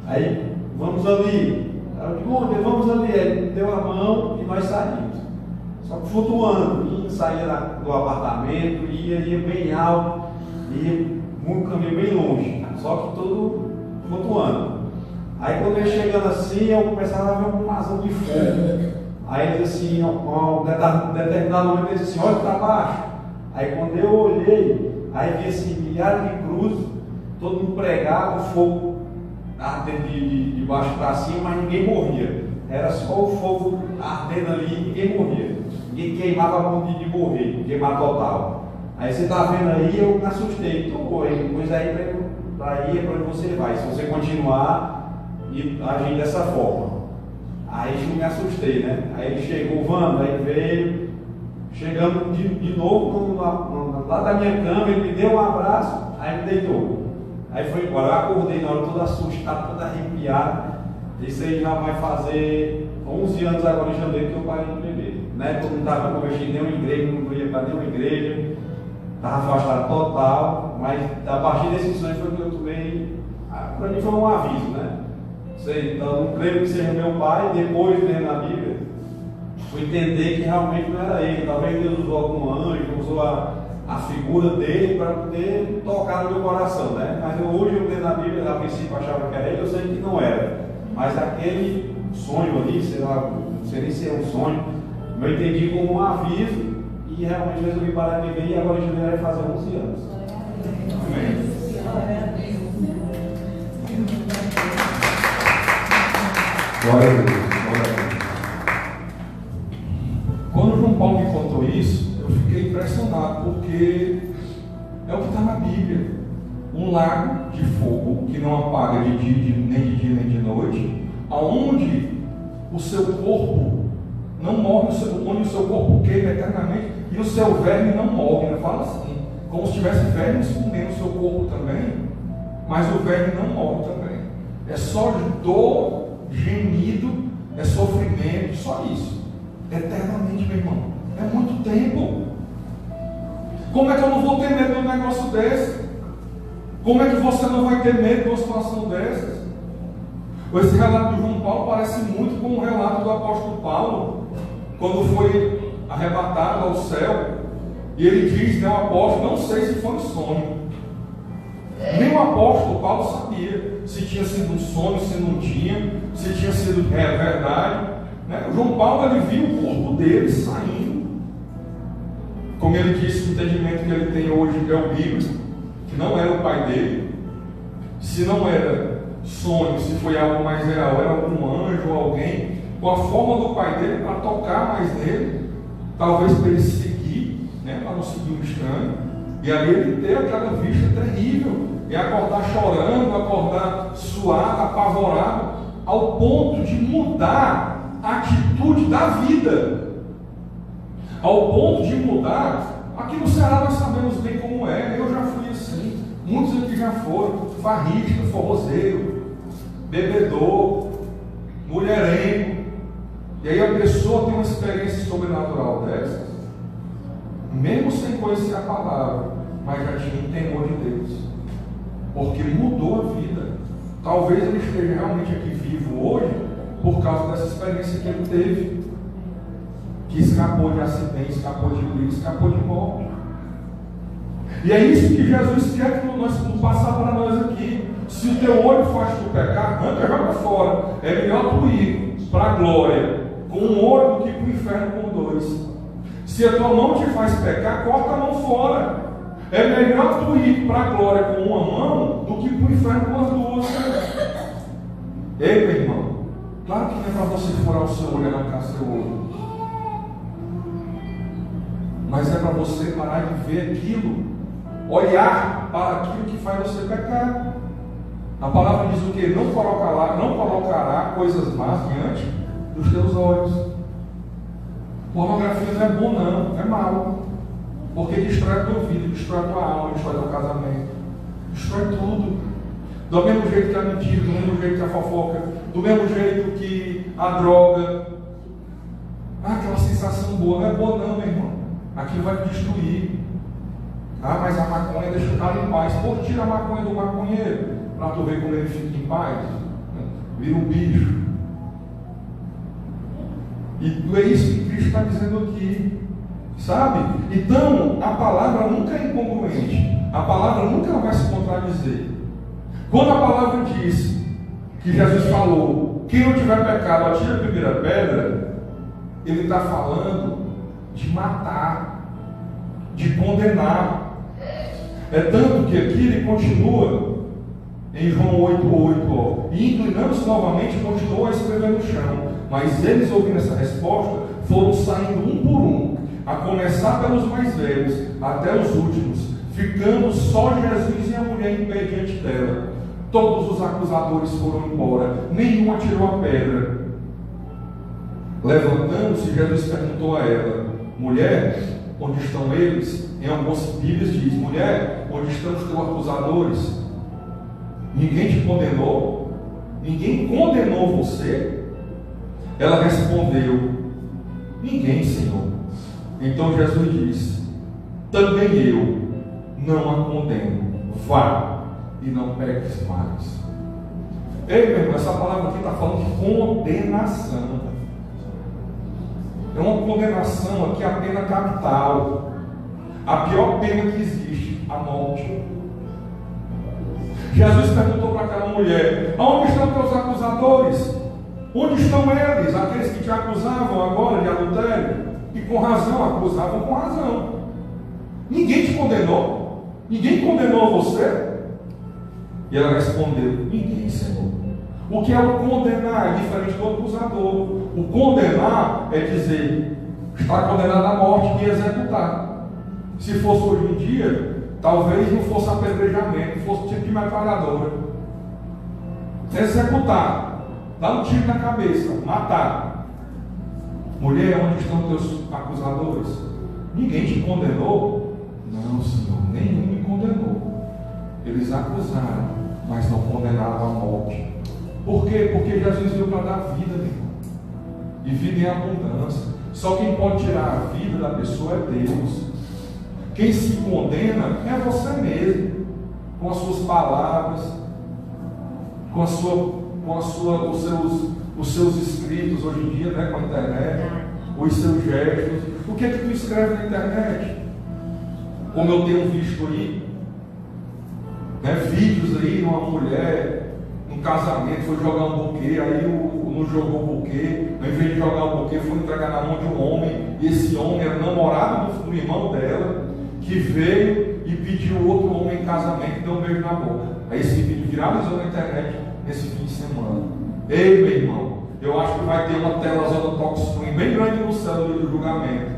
Aí, vamos ali. Eu digo, ontem, vamos ali. Ele deu a mão e nós saímos. Só que flutuando, saía do apartamento, ia bem alto, ia um caminho bem longe, só que todo flutuando. Aí quando eu ia chegando assim, eu começava a ver uma razão de fogo. Aí ele disse assim, determinado momento ele disse assim, olha para baixo. Aí quando eu olhei, aí vi assim, milhares de cruzes, todo mundo pregado, fogo ardendo de baixo para cima, mas ninguém morria. Era só o fogo ardendo ali e ninguém morria. Ninguém queimava a ponto de morrer, queimar total. Aí você está vendo aí, eu me assustei. Pois aí para ir é para onde você vai. Se você continuar e agir dessa forma. Aí eu me assustei, né? Aí ele chegou, vamos, aí veio, chegando de novo lá da minha cama, ele me deu um abraço, aí me deitou. Aí foi embora, eu acordei na hora todo assustado, todo arrepiado. Isso aí já vai fazer 11 anos agora em janeiro que eu parei de beber. Né? Todo mundo estava convertido em nenhuma igreja, não ia para nenhuma igreja, estava afastado total, mas a partir desse sonho foi que eu tomei, para mim foi um aviso, né? Então, não creio que seja meu pai, depois de ler na Bíblia, fui entender que realmente não era ele. Talvez Deus usou algum anjo, usou a figura dele para poder tocar no meu coração, né? Mas hoje eu leio na Bíblia, a princípio achava que era ele, eu sei que não era. Mas aquele sonho ali, sei lá, não sei nem se é um sonho, eu entendi como um aviso e realmente resolvi parar de beber e agora em janeiro vai fazer 11 anos. Amém. Glória a Deus, glória a Deus. Quando João Paulo me contou isso, eu fiquei impressionado, porque é o que está na Bíblia. Um lago de fogo que não apaga nem de dia nem de noite, aonde o seu corpo não morre, onde o seu corpo queima eternamente e o seu verme não morre. Não fala assim, como se tivesse vermes comendo o seu corpo também, mas o verme não morre também. É só dor, gemido, é sofrimento, só isso. Eternamente, meu irmão. É muito tempo. Como é que eu não vou ter medo de um negócio desse? Como é que você não vai ter medo de uma situação dessas? Esse relato de João Paulo parece muito com o relato do apóstolo Paulo, quando foi arrebatado ao céu, e ele diz, né, o apóstolo, não sei se foi um sonho. Nem o apóstolo Paulo sabia se tinha sido um sonho, se não tinha, se tinha sido verdade. Né? O João Paulo, ele viu o corpo dele saindo. Como ele disse, o entendimento que ele tem hoje é o bíblico, que não era o pai dele. Se não era sonho, se foi algo mais real, era algum anjo ou alguém. com a forma do pai dele para tocar mais nele, talvez para ele seguir, né, para não seguir um estranho, e ali ele ter aquela vista terrível, e acordar chorando, acordar suado, apavorado, ao ponto de mudar a atitude da vida, ao ponto de mudar. Aqui no Ceará nós sabemos bem como é, eu já fui assim, muitos aqui já foram, farrista, forrozeiro, bebedor, mulherengo, e aí a pessoa tem uma experiência sobrenatural dessas, mesmo sem conhecer a palavra, mas já tinha um temor de Deus, porque mudou a vida. Talvez ele esteja realmente aqui vivo hoje por causa dessa experiência que ele teve, que escapou de acidente, escapou de briga, escapou de morte. E é isso que Jesus quer que nós passar para nós aqui. Se o teu olho faz tu pecar, arranca, joga fora. É melhor tu ir para a glória com um olho do que para o inferno com dois. Se a tua mão te faz pecar, corta a mão fora. É melhor tu ir para a glória com uma mão do que para o inferno com as duas. Ei, meu irmão, claro que não é para você furar o seu olho e arrancar seu olho, mas é para você parar de ver aquilo, olhar para aquilo que faz você pecar. A palavra diz o que? Não colocará coisas más diante dos teus olhos. Pornografia não é bom, não, é mal, porque destrói a tua vida, destrói a tua alma, destrói teu casamento, destrói tudo. Do mesmo jeito que a mentira, do mesmo jeito que a fofoca, do mesmo jeito que a droga. Aquela sensação boa, não é boa não, meu irmão. Aquilo vai te destruir. Mas a maconha deixa o cara em paz. Pô, tira a maconha do maconheiro, para tu ver como ele fica em paz. Vira um bicho. E é isso que Cristo está dizendo aqui. Sabe? Então, a palavra nunca é incongruente. A palavra nunca vai se contradizer. Quando a palavra diz que Jesus falou, quem não tiver pecado, atire a primeira pedra, ele está falando de matar, de condenar. É tanto que aqui ele continua em João 8,8, e inclinando-se novamente, continuou a escrever no chão. Mas eles, ouvindo essa resposta, foram saindo um por um, a começar pelos mais velhos até os últimos, ficando só Jesus e a mulher em pé diante dela. Todos os acusadores foram embora, nenhum atirou a pedra. Levantando-se, Jesus perguntou a ela: mulher, onde estão eles? Em algumas Bíblias diz: mulher, onde estão os teus acusadores? Ninguém te condenou? Ninguém condenou você? Ela respondeu: ninguém, Senhor. Então Jesus disse: também eu não a condeno. Vá e não peques mais. Ei, meu irmão, essa palavra aqui está falando de condenação. É uma condenação aqui, a pena capital, a pior pena que existe, a morte. Jesus perguntou para aquela mulher: aonde estão teus acusadores? Onde estão eles? Aqueles que te acusavam agora de adultério, e com razão, acusavam com razão. Ninguém te condenou? Ninguém condenou você? E ela respondeu: ninguém, Senhor. O que é o condenar? É diferente do acusador. O condenar é dizer: está condenado à morte e executar. Se fosse hoje em dia, talvez não fosse apedrejamento, fosse tipo de metralhadora. Executar, dar um tiro na cabeça, matar. Mulher, onde estão teus acusadores? Ninguém te condenou? Não, Senhor, nenhum me condenou. Eles acusaram, mas não condenaram à morte. Por quê? Porque Jesus veio para dar vida, meu irmão, e vida em abundância. Só quem pode tirar a vida da pessoa é Deus. Quem se condena é você mesmo, com as suas palavras, com os seus escritos hoje em dia, né, com a internet, os seus gestos. O que é que tu escreve na internet? Como eu tenho visto aí, né, vídeos aí de uma mulher num casamento, foi jogar um buquê, aí não jogou o buquê, ao invés de jogar o buquê, foi entregar na mão de um homem, e esse homem era namorado do irmão dela, que veio e pediu outro homem em casamento e deu um beijo na boca. Aí esse vídeo viralizou na internet nesse fim de semana. Ei, meu irmão, Eu acho que vai ter uma tela zona touchscreen bem grande no céu do julgamento.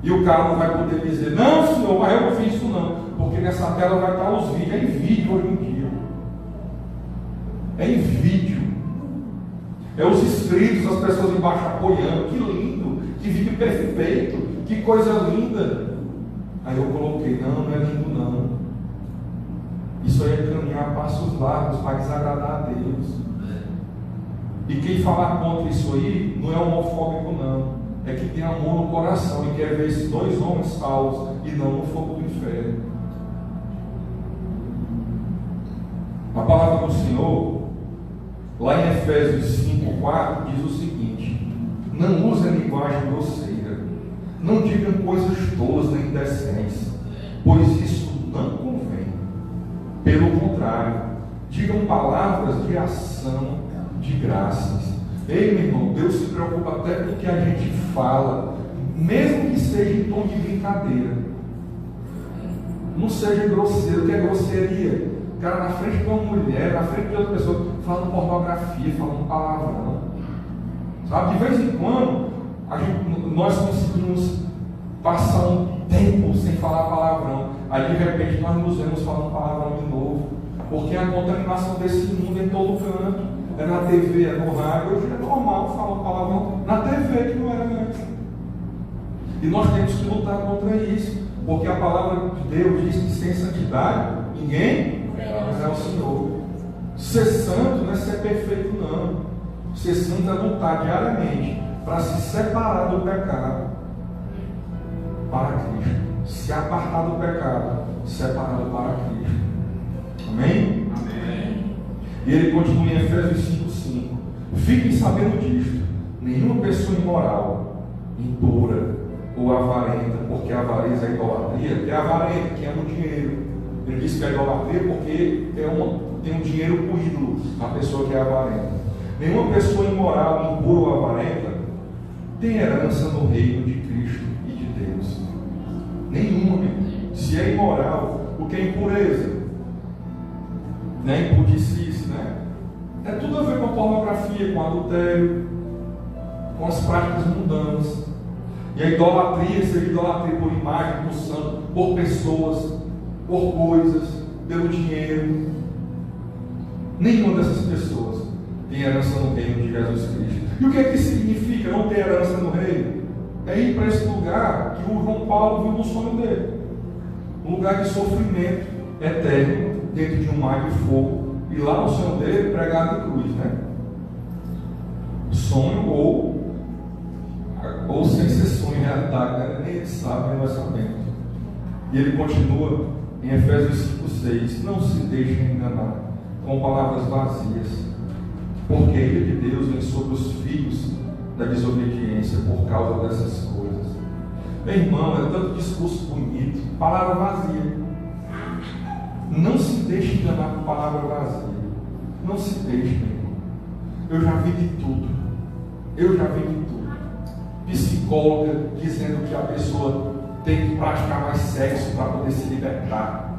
E o cara não vai poder dizer, não senhor, mas eu não fiz isso não. Porque nessa tela vai estar os vídeos. É em vídeo hoje em dia. É em vídeo. É os inscritos, as pessoas embaixo apoiando. Que lindo, que vídeo perfeito, que coisa linda. Aí eu coloquei, não é lindo não. Isso aí é caminhar passos largos para desagradar a Deus. E quem falar contra isso aí não é homofóbico não. É que tem amor no coração e quer ver esses dois homens salvos e não no fogo do inferno. A palavra do Senhor, lá em Efésios 5:4, diz o seguinte: não usem linguagem grosseira, não digam coisas tolas nem indecentes, pois isso não convém. Pelo contrário, digam palavras de ação, de graças. Ei, meu irmão, Deus se preocupa até com o que a gente fala, mesmo que seja em tom de brincadeira. Não seja grosseiro, o que é grosseria? O cara na frente de uma mulher, na frente de outra pessoa, falando pornografia, falando palavrão. Sabe, de vez em quando, nós conseguimos passar um tempo sem falar palavrão. Aí de repente nós nos vemos falando palavrão de novo. Porque a contaminação desse mundo é em todo canto. É na TV, é no rádio. Hoje é normal falar palavrão na TV, que não era antes. E nós temos que lutar contra isso. Porque a palavra de Deus diz que sem santidade ninguém é o Senhor. Ser santo não é ser perfeito não. Ser santo é lutar diariamente para se separar do pecado para Cristo. Se apartar do pecado, separado para Cristo. Amém? Amém. E ele continua em Efésios 5:5. Fiquem sabendo disto: nenhuma pessoa imoral, impura ou avarenta, porque a avareza é idolatria, que é avarenta, que ama o dinheiro. Ele diz que é idolatria porque tem um dinheiro por ídolo, a pessoa que é avarenta. Nenhuma pessoa imoral, impura ou avarenta tem herança no reino de Cristo e de Deus. Nenhuma. Se é imoral, o que é impureza? Né? Impudicice, né? É tudo a ver com a pornografia, com o adultério, com as práticas mundanas. E a idolatria, seja idolatria por imagem, por santo, por pessoas, por coisas, pelo dinheiro. Nenhuma dessas pessoas tem herança no reino de Jesus Cristo. E o que é que significa não ter herança no reino? É ir para esse lugar que o João Paulo viu no sonho dele. Um lugar de sofrimento eterno, dentro de um mar de fogo. E lá no sonho dele, pregado em cruz, né? Sonho ou sem ser sonho, realidade, né? Nem ele sabe, nem nós sabemos. E ele continua em Efésios 5:6. Não se deixem enganar com palavras vazias, porque a ira de Deus vem sobre os filhos da desobediência por causa dessas coisas. Meu irmão, é tanto discurso bonito, palavra vazia. Não se deixe enganar com palavra vazia. Não se deixe, meu irmão. Eu já vi de tudo. Psicóloga dizendo que a pessoa tem que praticar mais sexo para poder se libertar.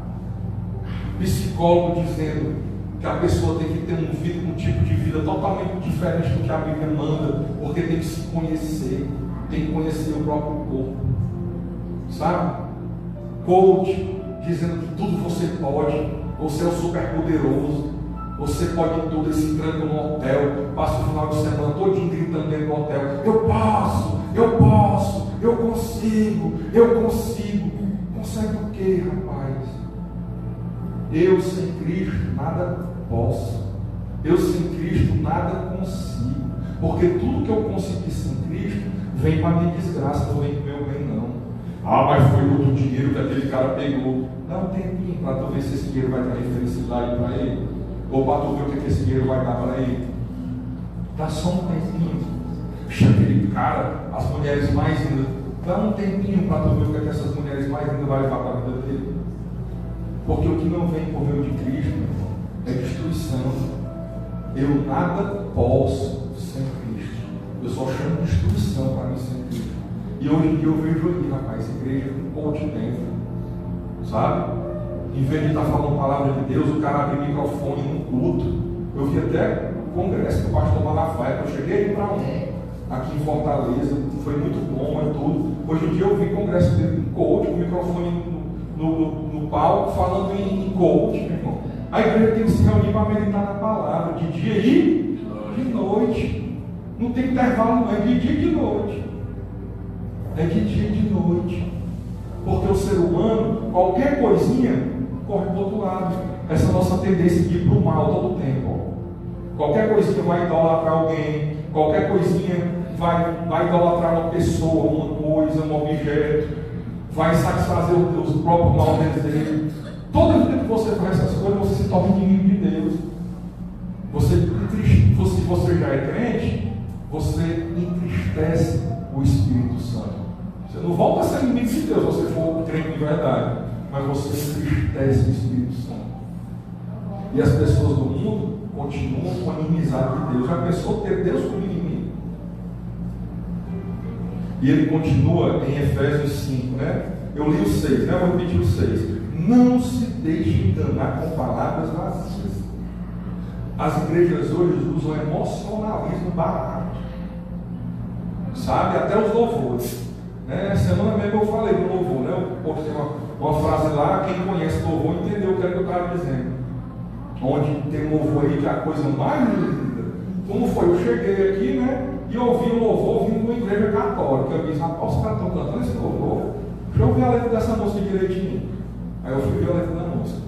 Psicólogo dizendo que a pessoa tem que ter um tipo de vida totalmente diferente do que a Bíblia manda, porque tem que se conhecer, tem que conhecer o próprio corpo. Sabe? Coach dizendo que tudo você pode, você é o super poderoso, você pode tudo, esse tranco no hotel, passa o final de semana todinho gritando dentro do hotel: eu posso, eu consigo. Consegue o que, rapaz? Eu sem Cristo nada posso. Eu sem Cristo nada consigo. Porque tudo que eu consegui sem Cristo vem para minha desgraça, não vem para o meu bem não. Ah, mas foi muito dinheiro que aquele cara pegou. Dá um tempinho para tu ver se esse dinheiro vai trazer felicidade para ele, ou para tu ver o que esse dinheiro vai dar para ele. Dá só um tempinho. Puxa, aquele cara, as mulheres mais lindas. Dá um tempinho para tu ver o que essas mulheres mais lindas vai levar para a vida dele. Porque o que não vem por meio de Cristo é destruição. Eu nada posso sem Cristo. Eu só chamo de destruição para mim sem Cristo. E hoje em dia eu vejo aí, rapaz, igreja com coach dentro. Sabe? Em vez de estar falando palavra de Deus, o cara abre o microfone num culto. Eu vi até congresso que o pastor Malafaia, eu cheguei para aqui em Fortaleza, foi muito bom e tudo. Hoje em dia eu vi congresso dele em coach, com o microfone no palco, falando em coach, meu irmão. A igreja tem que se reunir para meditar na palavra, de dia e de noite. Não tem intervalo, não, é de dia e de noite. É de dia e de noite. Porque o ser humano, qualquer coisinha, corre para o outro lado. Essa nossa tendência de ir para o mal todo o tempo. Qualquer coisinha vai idolatrar alguém, qualquer coisinha vai idolatrar uma pessoa, uma coisa, um objeto, vai satisfazer os próprios maus desejos. Toda vez que você faz essas coisas, você se torna inimigo de Deus. Se você já é crente, você entristece o Espírito Santo. Você não volta a ser inimigo de Deus se você for crente de verdade, mas você entristece o Espírito Santo. E as pessoas do mundo continuam com a inimizade de Deus. Já pensou ter Deus como inimigo? E ele continua em Efésios 5, né? Eu li o 6, né? Eu vou repetir o 6. Não se deixe enganar com palavras vazias. As igrejas hoje usam emocionalismo barato. Sabe? Até os louvores. Né? Semana mesmo eu falei do louvor, né? Eu postei uma frase lá, quem conhece louvor entendeu o que eu estava dizendo. Onde tem um louvor aí que é a coisa mais linda. Como foi? Eu cheguei aqui, né? E ouvi o louvor vindo de uma igreja católica. Eu disse, rapaz, os caras estão cantando esse louvor. Deixa eu ouvir a letra dessa música direitinho. Aí eu fui ver a letra da música.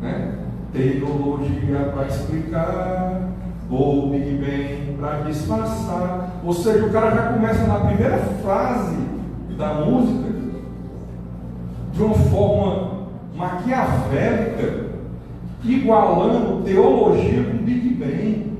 Né? Teologia para explicar, ou Big Bang para disfarçar. Ou seja, o cara já começa na primeira frase da música de uma forma maquiavélica, igualando teologia com Big Bang,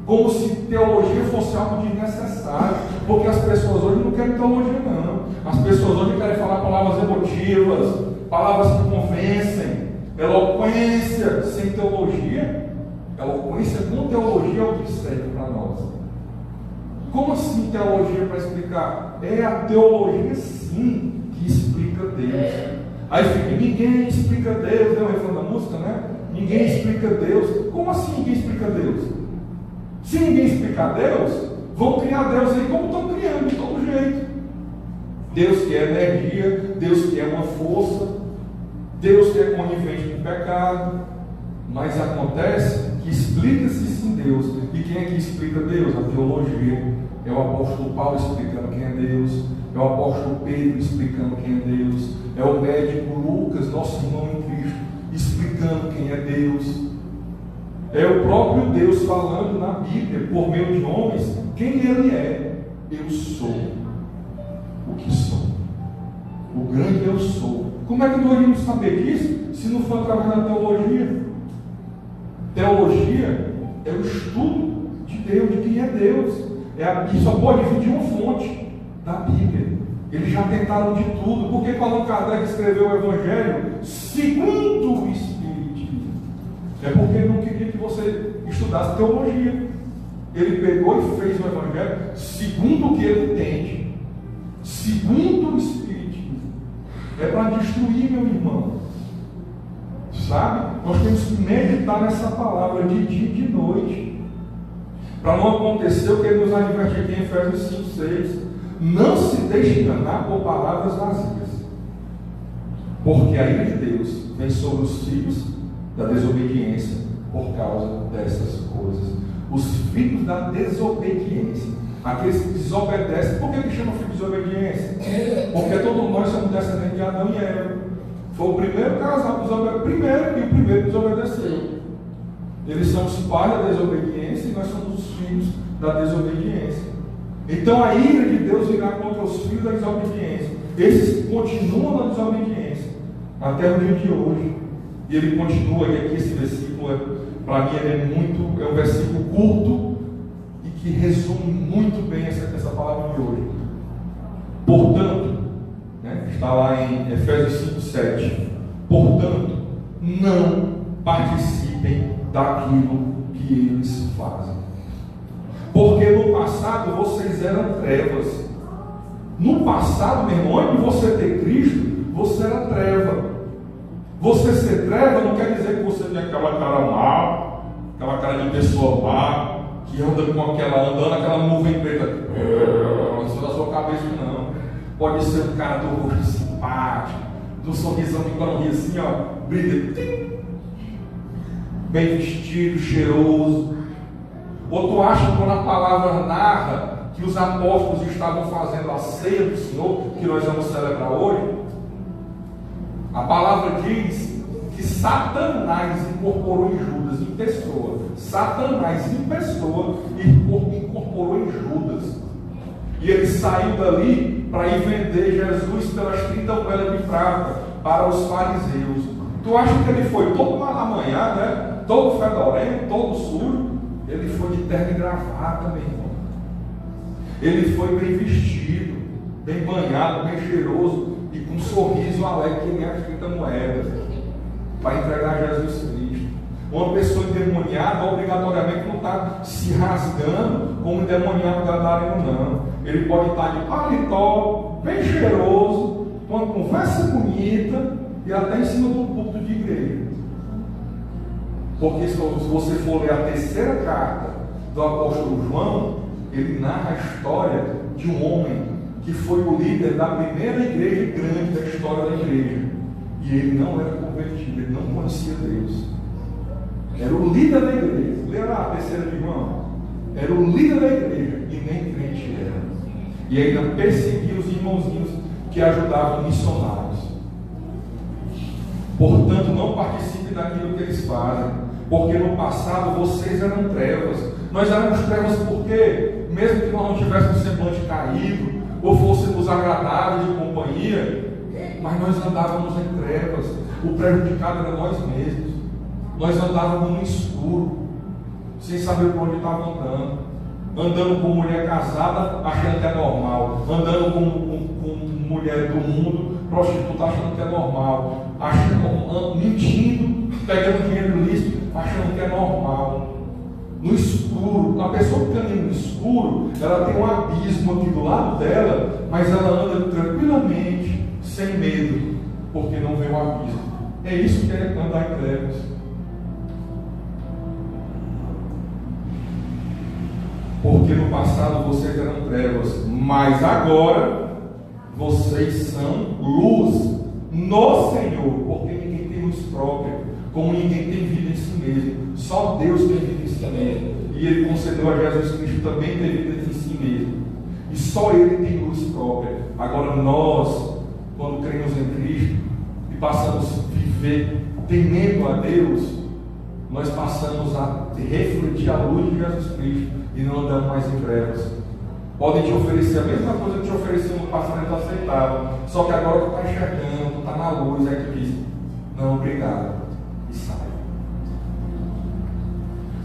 como se teologia fosse algo desnecessário, porque as pessoas hoje não querem teologia, não. As pessoas hoje querem falar palavras emotivas, palavras que convencem, eloquência sem teologia. Eloquência com teologia é o que serve para nós. Como assim teologia para explicar? É a teologia sim que explica Deus. Aí fica, ninguém explica Deus, é o refrão da música, né? Ninguém explica Deus. Como assim ninguém explica Deus? Se ninguém explicar Deus, vão criar Deus aí como estão criando, de todo jeito. Deus que é energia, Deus que é uma força, Deus que é conivente com o pecado. Mas acontece que explica-se sim Deus. E quem é que explica Deus? A teologia. É o apóstolo Paulo explicando quem é Deus. É o apóstolo Pedro explicando quem é Deus. É o médico Lucas, nosso irmão em Cristo, explicando quem é Deus. É o próprio Deus falando na Bíblia, por meio de homens, quem Ele é. Eu sou o que sou. O grande eu sou. Como é que nós iríamos saber disso se não for através da teologia? Teologia é o estudo de Deus, de quem é Deus. E só pode vir de uma fonte, da Bíblia. Eles já tentaram de tudo. Por que Allan Kardec escreveu o Evangelho segundo o Espiritismo? É porque ele não queria que você estudasse teologia. Ele pegou e fez o Evangelho segundo o que ele entende, segundo o Espiritismo. É para destruir, meu irmão. Sabe? Nós temos que meditar nessa palavra de dia e de noite. Para não acontecer o que ele nos adverte aqui em Efésios 5, 6. Não se deixe enganar por palavras vazias. Porque a ira de Deus vem sobre os filhos da desobediência por causa dessas coisas. Os filhos da desobediência. Aqueles que desobedecem. Por que ele chama filho de desobediência? Porque todos nós somos descendentes de Adão e Eva. Foi o primeiro casal que o primeiro desobedeceu. Eles são os pais da desobediência e nós somos os filhos da desobediência. Então a ira de Deus virá contra os filhos da desobediência. Esses continuam na desobediência até o dia de hoje. E ele continua, e aqui esse versículo, para mim, é um versículo curto e que resume muito bem essa palavra de hoje. Portanto, está lá em Efésios 5, 7. Portanto, não participem daquilo que eles fazem. Porque no passado vocês eram trevas. No passado, meu irmão, antes de você ter Cristo, você era treva. Você ser treva não quer dizer que você tem aquela cara má, aquela cara de pessoa má, que anda andando aquela nuvem preta em cima da sua cabeça, não. Pode ser um cara do rosto simpático, do sorrisão que quando ri assim, ó, brilha, bem vestido, cheiroso. Ou tu acha que quando a palavra narra que os apóstolos estavam fazendo a ceia do Senhor, que nós vamos celebrar hoje, a palavra diz que Satanás incorporou em Judas, em pessoa. Satanás em pessoa incorporou em Judas. E ele saiu dali para ir vender Jesus pelas 30 moedas de prata para os fariseus. Tu acha que ele foi todo malamanhado, né? Todo fedorento, todo sujo? Ele foi de terno e gravata, meu irmão. Ele foi bem vestido, bem banhado, bem cheiroso e com um sorriso alegre que nem as 30 moedas para entregar Jesus Cristo. Uma pessoa endemoniada obrigatoriamente não está se rasgando como um endemoniado gadareno, não. Ele pode estar de paletó, bem cheiroso, com uma conversa bonita e até em cima do púlpito de igreja. Porque se você for ler a terceira carta do apóstolo João, ele narra a história de um homem que foi o líder da primeira igreja grande da história da igreja. E ele não era convertido, ele não conhecia Deus. Era o líder da igreja. Lê lá a terceira de João. Era o líder da igreja e nem crente era. E ainda perseguia os irmãozinhos que ajudavam missionários. Portanto, não participe daquilo que eles fazem. Porque no passado vocês eram trevas. Nós éramos trevas porque, mesmo que nós não tivéssemos semblante caído, ou fôssemos agradáveis de companhia, mas nós andávamos em trevas. O prejudicado era nós mesmos. Nós andávamos no escuro, sem saber por onde estava andando com mulher casada, achando que é normal, andando com mulher do mundo, prostituta, achando que é normal, mentindo, pegando dinheiro lícito, achando que é normal. No escuro, a pessoa que anda no escuro, ela tem um abismo aqui do lado dela, mas ela anda tranquilamente, sem medo, porque não vê o abismo. É isso que é andar em trevas. Porque no passado vocês eram trevas, mas agora vocês são luz no Senhor, porque ninguém tem luz própria, como ninguém tem vida em si mesmo. Só Deus tem vida em si mesmo. E Ele concedeu a Jesus Cristo também ter vida em si mesmo. E só Ele tem luz própria. Agora nós, quando cremos em Cristo e passamos a viver temendo a Deus, nós passamos a refletir a luz de Jesus Cristo e não andamos mais em trevas. Podem te oferecer a mesma coisa que te ofereciam no passado e tu aceitava. Só que agora tu está enxergando, tu está na luz, aí tu diz, não, obrigado, e sai.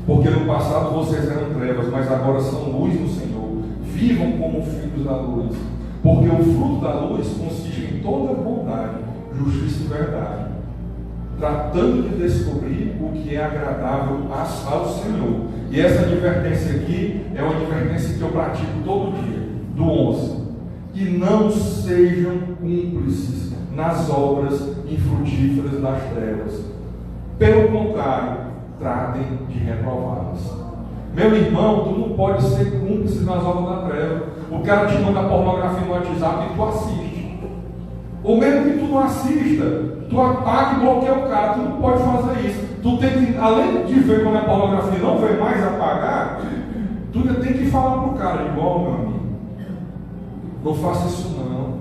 Porque no passado vocês eram trevas, mas agora são luz no Senhor. Vivam como filhos da luz. Porque o fruto da luz consiste em toda bondade, justiça e verdade, tratando de descobrir o que é agradável ao Senhor. E essa advertência aqui é uma advertência que eu pratico todo dia, do 11. E não sejam cúmplices nas obras infrutíferas das trevas. Pelo contrário, tratem de reprová-las. Meu irmão, tu não pode ser cúmplice nas obras da treva. O cara te manda pornografia no WhatsApp e tu assiste. Ou mesmo que tu não assista, tu apaga e bloqueia o cara. Tu não pode fazer isso. Tu tem que, além de ver como é pornografia, não ver mais apagar, tu ainda tem que falar pro cara, igual, meu amigo, não faça isso não.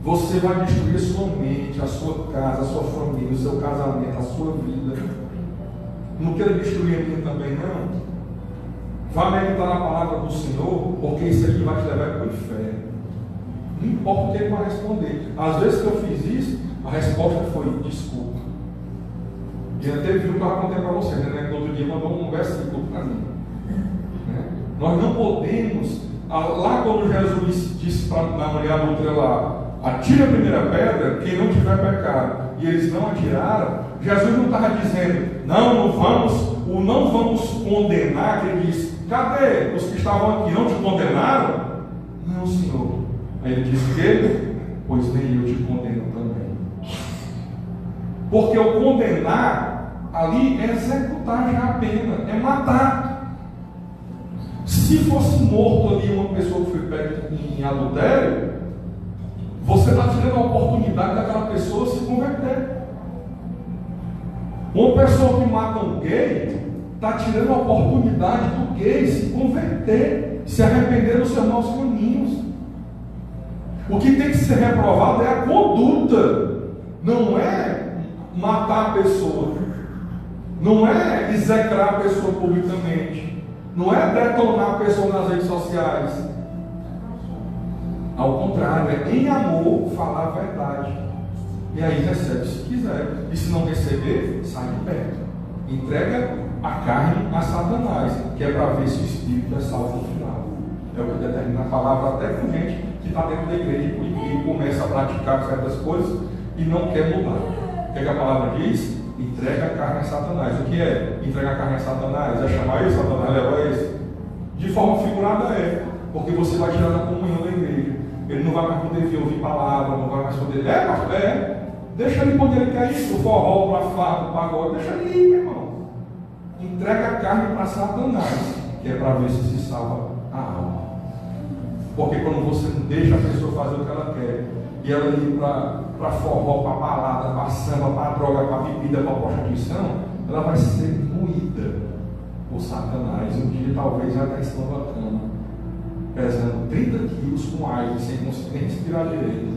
Você vai destruir a sua mente, a sua casa, a sua família, o seu casamento, a sua vida. Não queira destruir a minha também, não. Vá meditar na palavra do Senhor, porque isso aqui vai te levar para o inferno. Não importa o que ele vai responder. Às vezes que eu fiz isso, a resposta foi desculpa. E até viu o que eu contei para você, né? Que outro dia mandou um versículo para mim. Né? Nós não podemos, lá quando Jesus disse para a mulher adulta lá, atire a primeira pedra, quem não tiver pecado, e eles não atiraram, Jesus não estava dizendo, não vamos condenar, que ele disse, cadê os que estavam aqui, não te condenaram? Não, Senhor. Aí ele disse que, pois nem eu te condeno também. Porque o condenar ali é executar já a pena, é matar. Se fosse morto ali uma pessoa que foi pega em adultério, você está tirando a oportunidade daquela pessoa se converter. Uma pessoa que mata um gay está tirando a oportunidade do gay se converter, se arrepender dos seus maus caminhos. O que tem que ser reprovado é a conduta, não é matar a pessoa, não é execrar a pessoa publicamente, não é detonar a pessoa nas redes sociais. Ao contrário, é em amor falar a verdade. E aí recebe se quiser. E se não receber, sai de perto. Entrega a carne a Satanás, que é para ver se o espírito é salvo no final. É o que determina a palavra até com gente que está dentro da igreja e começa a praticar certas coisas e não quer mudar. O que a palavra diz? Entrega a carne a Satanás. O que é entregar a carne a Satanás? É chamar ele, Satanás leva esse? De forma figurada é, porque você vai tirar da comunhão da igreja. Ele não vai mais poder vir ouvir palavra, não vai mais poder. Deixa ele poder, ele quer ir, o forró, para fardo, o pagode, deixa ele ir, meu irmão. Entrega a carne para Satanás, que é para ver se salva a alma. Porque quando você não deixa a pessoa fazer o que ela quer, e ela ir para forró, para balada, para samba, para droga, para bebida, para prostituição, ela vai ser moída por Satanás. Um dia talvez vai estar em cima da cama, pesando 30 quilos com AIDS, sem conseguir nem respirar direito.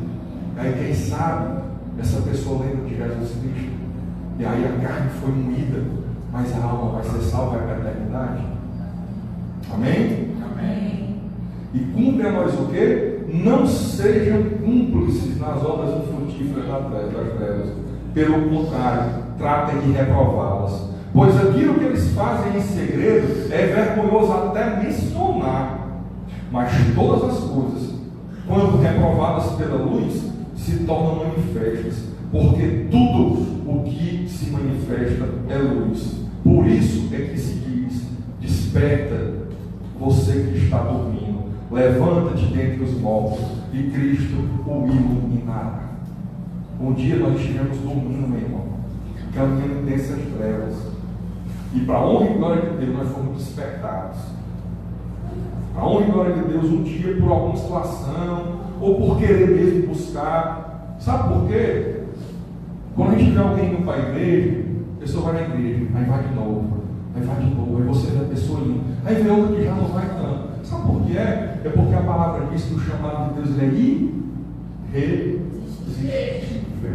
Aí quem sabe, essa pessoa lembra de Jesus Cristo. E aí a carne foi moída, mas a alma vai ser salva para a eternidade. Amém? Amém. E cumpre a nós o quê? Não sejam cúmplices nas obras infrutíferas das trevas. Pelo contrário, tratem de reprová-las. Pois aquilo que eles fazem em segredo é vergonhoso até mencionar. Mas todas as coisas, quando reprovadas pela luz, se tornam manifestas, porque tudo o que se manifesta é luz. Por isso é que se diz: desperta, você que está dormindo, levanta-te dentre os mortos, e Cristo o iluminará. Um dia nós estivemos dormindo, meu irmão, caminhando dessas trevas, e para a honra e glória de Deus nós fomos despertados. Para a honra e glória de Deus, um dia por alguma situação, ou por querer mesmo buscar. Sabe por quê? Quando a gente vê alguém indo para a igreja, a pessoa vai na igreja, aí vai de novo, aí você vê a pessoa indo, aí vê outra que já não vai tanto. Sabe por que é? É porque a palavra diz que o chamado de Deus é irresistível.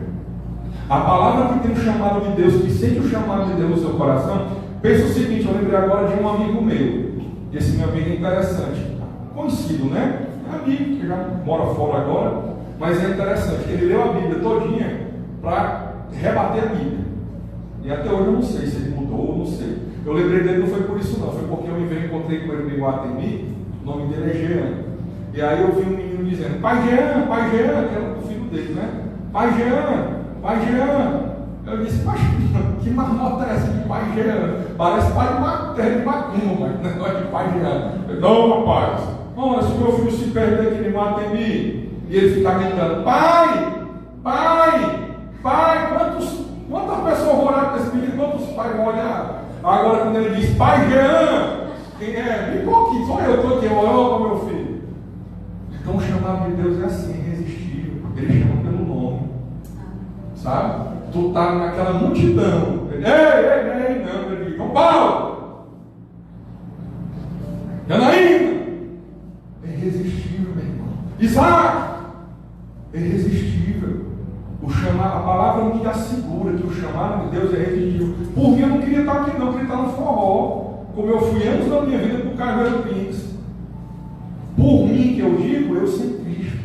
A palavra que tem o chamado de Deus, que sente o chamado de Deus no seu coração, pensa o seguinte: eu lembrei agora de um amigo meu. Esse meu amigo é interessante, conhecido, né? É amigo que já mora fora agora, mas é interessante. Ele leu a Bíblia todinha para rebater a Bíblia. E até hoje eu não sei se ele mudou, não sei. Eu lembrei dele, não foi por isso não, foi porque eu encontrei com ele em Guatemi, o nome dele é Jean. E aí eu vi um menino dizendo: Pai Jean, que era o filho dele, né? Pai Jean. Eu disse: mas que marmota é essa de Pai Jean? Parece pai de macumba, mas negócio de Pai Jean. Eu, não, rapaz, se meu filho se perder aqui em Guatemi, e ele ficar gritando: pai, quantas pessoas vão olhar para esse menino, quantos pais vão olhar? Agora quando ele diz: Pai Jean, quem é? Me aqui, só eu estou aqui, olha para meu filho. Então o chamado de Deus é assim, irresistível. Ele chama pelo nome, sabe? Tu está naquela multidão, ei, não, ele diz: João Paulo, Janaína, é irresistível, meu irmão. Isaac, é irresistível. A palavra me assegura que o chamado de Deus é irresistível. Por mim eu não queria estar aqui não, eu queria estar no forró, como eu fui anos da minha vida para o Carvalho Pires. Por mim que eu digo, eu sem Cristo.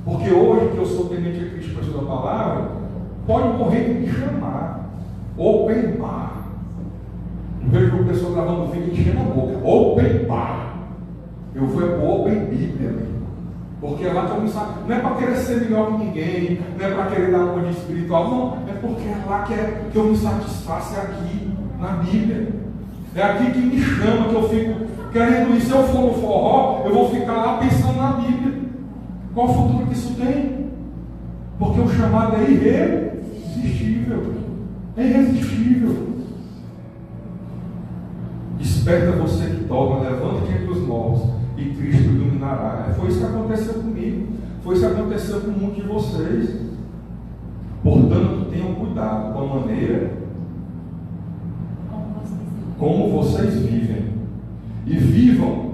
Porque hoje que eu sou temente a Cristo para estudar a palavra, pode morrer e me chamar. Open bar. Eu vejo uma pessoa gravando vídeo e enchendo a boca. Open bar. Eu vou para o Open Bíblia, meu. Porque é lá que eu me sabe. Não é para querer ser melhor que ninguém, não é para querer dar uma de espiritual, não. É porque é lá que eu me satisfaço, é aqui, na Bíblia. É aqui que me chama, que eu fico querendo ir. Se eu for no forró, eu vou ficar lá pensando na Bíblia. Qual o futuro que isso tem? Porque o chamado é irresistível. É irresistível. Desperta você que torna, levanta-te entre os mortos e Cristo iluminará. Foi isso que aconteceu comigo, foi isso que aconteceu com muitos de vocês. Portanto, tenham cuidado com a maneira como vocês vivem, e vivam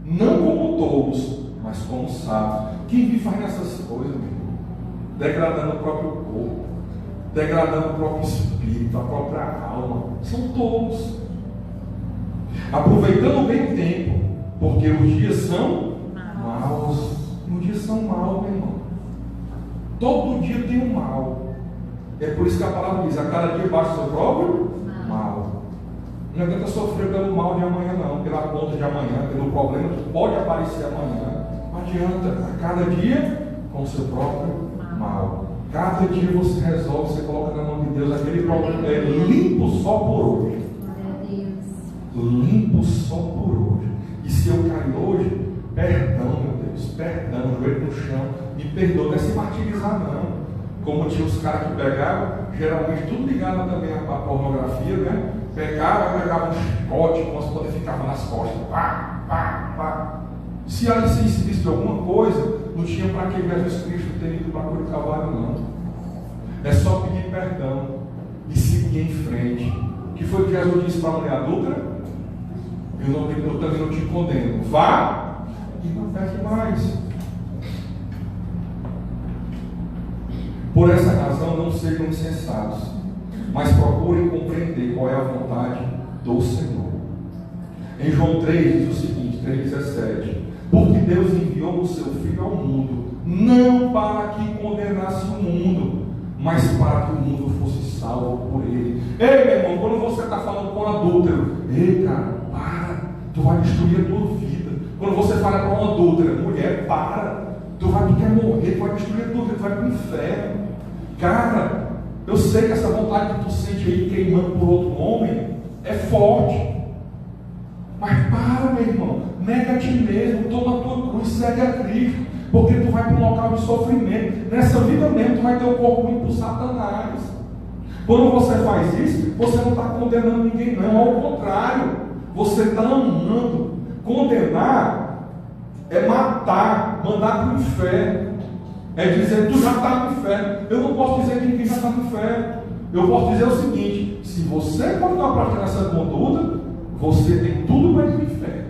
não como tolos, mas como sábios. Quem vive faz essas coisas, meu irmão? Degradando o próprio corpo, degradando o próprio espírito, a própria alma, são tolos. Aproveitando bem o tempo, porque os dias são maus. Os dias são maus, meu irmão. Todo dia tem um mal. É por isso que a palavra diz: a cada dia baixa o seu próprio mal. Não adianta sofrer pelo mal de amanhã, não, pela conta de amanhã, pelo problema que pode aparecer amanhã. Não adianta. A cada dia com o seu próprio mal. Cada dia você resolve, você coloca na mão de Deus aquele problema. É limpo só por hoje. Limpo só por hoje. E se eu cair hoje, perdão, meu Deus, perdão, joelho no chão, me perdoa, não é se martirizar, não. Como tinha os caras que pegavam, geralmente tudo ligado também à pornografia, né? Pegavam um chicote, como as coisas ficavam nas costas, pá, pá, pá. Se ali se incidisse de alguma coisa, não tinha para que Jesus Cristo ter ido para a cruz do Calvário, não. É só pedir perdão e seguir em frente. O que foi que Jesus disse para a mulher adúltera? Eu também não te condeno. Vá e não peque mais. Por essa razão, não sejam insensatos, mas procurem compreender qual é a vontade do Senhor. Em João 3 diz o seguinte, 3,17: porque Deus enviou o seu Filho ao mundo, não para que condenasse o mundo, mas para que o mundo fosse salvo por ele. Ei, meu irmão, quando você está falando com um adúltero, ei, cara, para, tu vai destruir a tua vida. Quando você fala para uma adúltera, mulher, para, tu quer morrer, tu vai destruir a tua vida, tu vai para o inferno. Cara, eu sei que essa vontade que tu sente aí queimando por outro homem é forte. Mas para, meu irmão, nega a ti mesmo, toma a tua cruz, segue a Cristo, porque tu vai para um local de sofrimento. Nessa vida mesmo, tu vai ter o corpo limpo por Satanás. Quando você faz isso, você não está condenando ninguém, não, ao contrário, você está amando. Condenar é matar, mandar para o inferno. É dizer, tu já está no inferno. Eu não posso dizer que ninguém já está no inferno. Eu posso dizer o seguinte: se você continuar praticando essa conduta, você tem tudo para ir para o inferno.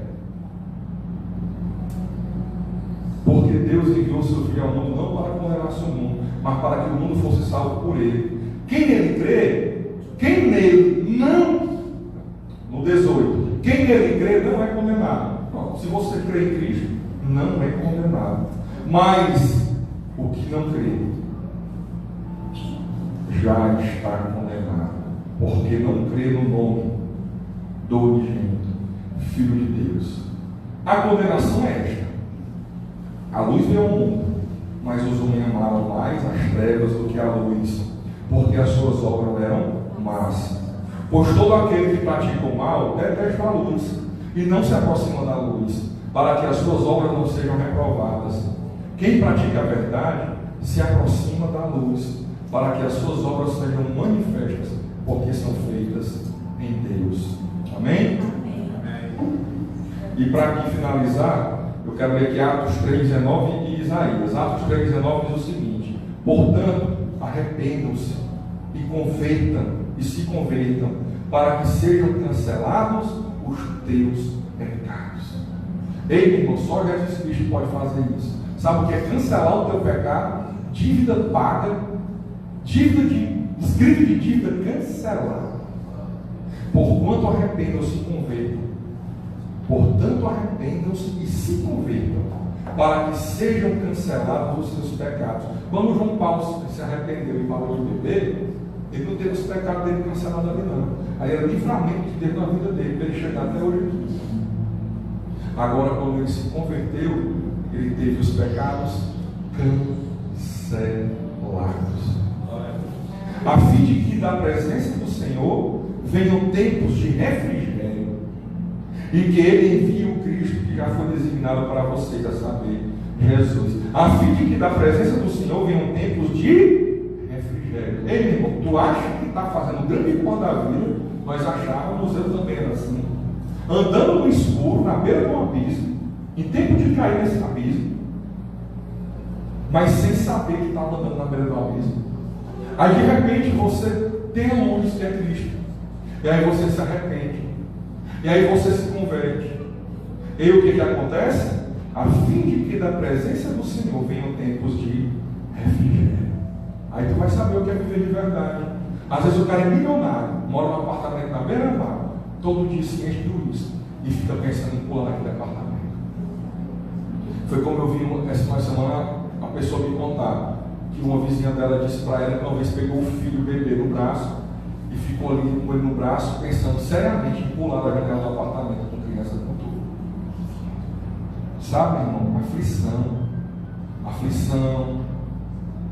Porque Deus enviou o seu Filho ao mundo não para condenar o mundo, mas para que o mundo fosse salvo por ele. Quem nele crê, quem nele não, no 18, quem nele crê não é condenado. Não, se você crê em Cristo, não é condenado. Mas o que não crê já está condenado, porque não crê no nome do unigênito Filho de Deus. A condenação é esta: a luz veio ao mundo, mas os homens amaram mais as trevas do que a luz, porque as suas obras eram más. Pois todo aquele que pratica o mal detesta a luz e não se aproxima da luz, para que as suas obras não sejam reprovadas. Quem pratica a verdade se aproxima da luz, para que as suas obras sejam manifestas, porque são feitas em Deus. Amém? Amém. E para aqui finalizar, eu quero ler aqui Atos 3,19 e Isaías. Atos 3,19 diz o seguinte: portanto, arrependam-se e se convertam, para que sejam cancelados os teus pecados. Ei, meu irmão, só Jesus Cristo pode fazer isso. Sabe o que é cancelar o teu pecado? Dívida paga, escrito de dívida cancelada. Porquanto arrependam-se e convertam. Portanto, arrependam-se e se convertam, para que sejam cancelados os seus pecados. Quando João Paulo se arrependeu e parou de beber, ele não teve os pecados dele cancelados ali, não. Aí era livramento de Deus na vida dele, para ele chegar até hoje aqui. Agora, quando ele se converteu, ele teve os pecados cancelados, a fim de que da presença do Senhor venham tempos de refrigério, e que ele envie o Cristo que já foi designado para vocês, a saber, Jesus, a fim de que da presença do Senhor venham tempos de refrigério. Ei, meu irmão, tu acha que está fazendo grande coisa da vida? Nós achávamos, eu também era assim. andando no escuro, na beira de um abismo, em tempo de cair nesse abismo, mas sem saber que estava andando na beira do abismo. Aí de repente você tem a luz que é Cristo, e aí você se arrepende, e aí você se converte. E aí o que acontece? A fim de que da presença do Senhor venham tempos de refrigério. Aí tu vai saber o que é viver de verdade. Às vezes o cara é milionário, mora num apartamento na beira-mar, todo dia se enche de luz e fica pensando em pular naquele apartamento. Foi como eu vi essa semana uma pessoa me contar que uma vizinha dela disse para ela que uma vez pegou o filho, o bebê no braço e ficou ali com ele no braço pensando seriamente em pular da janela do apartamento com criança com tudo. Sabe, irmão? Aflição,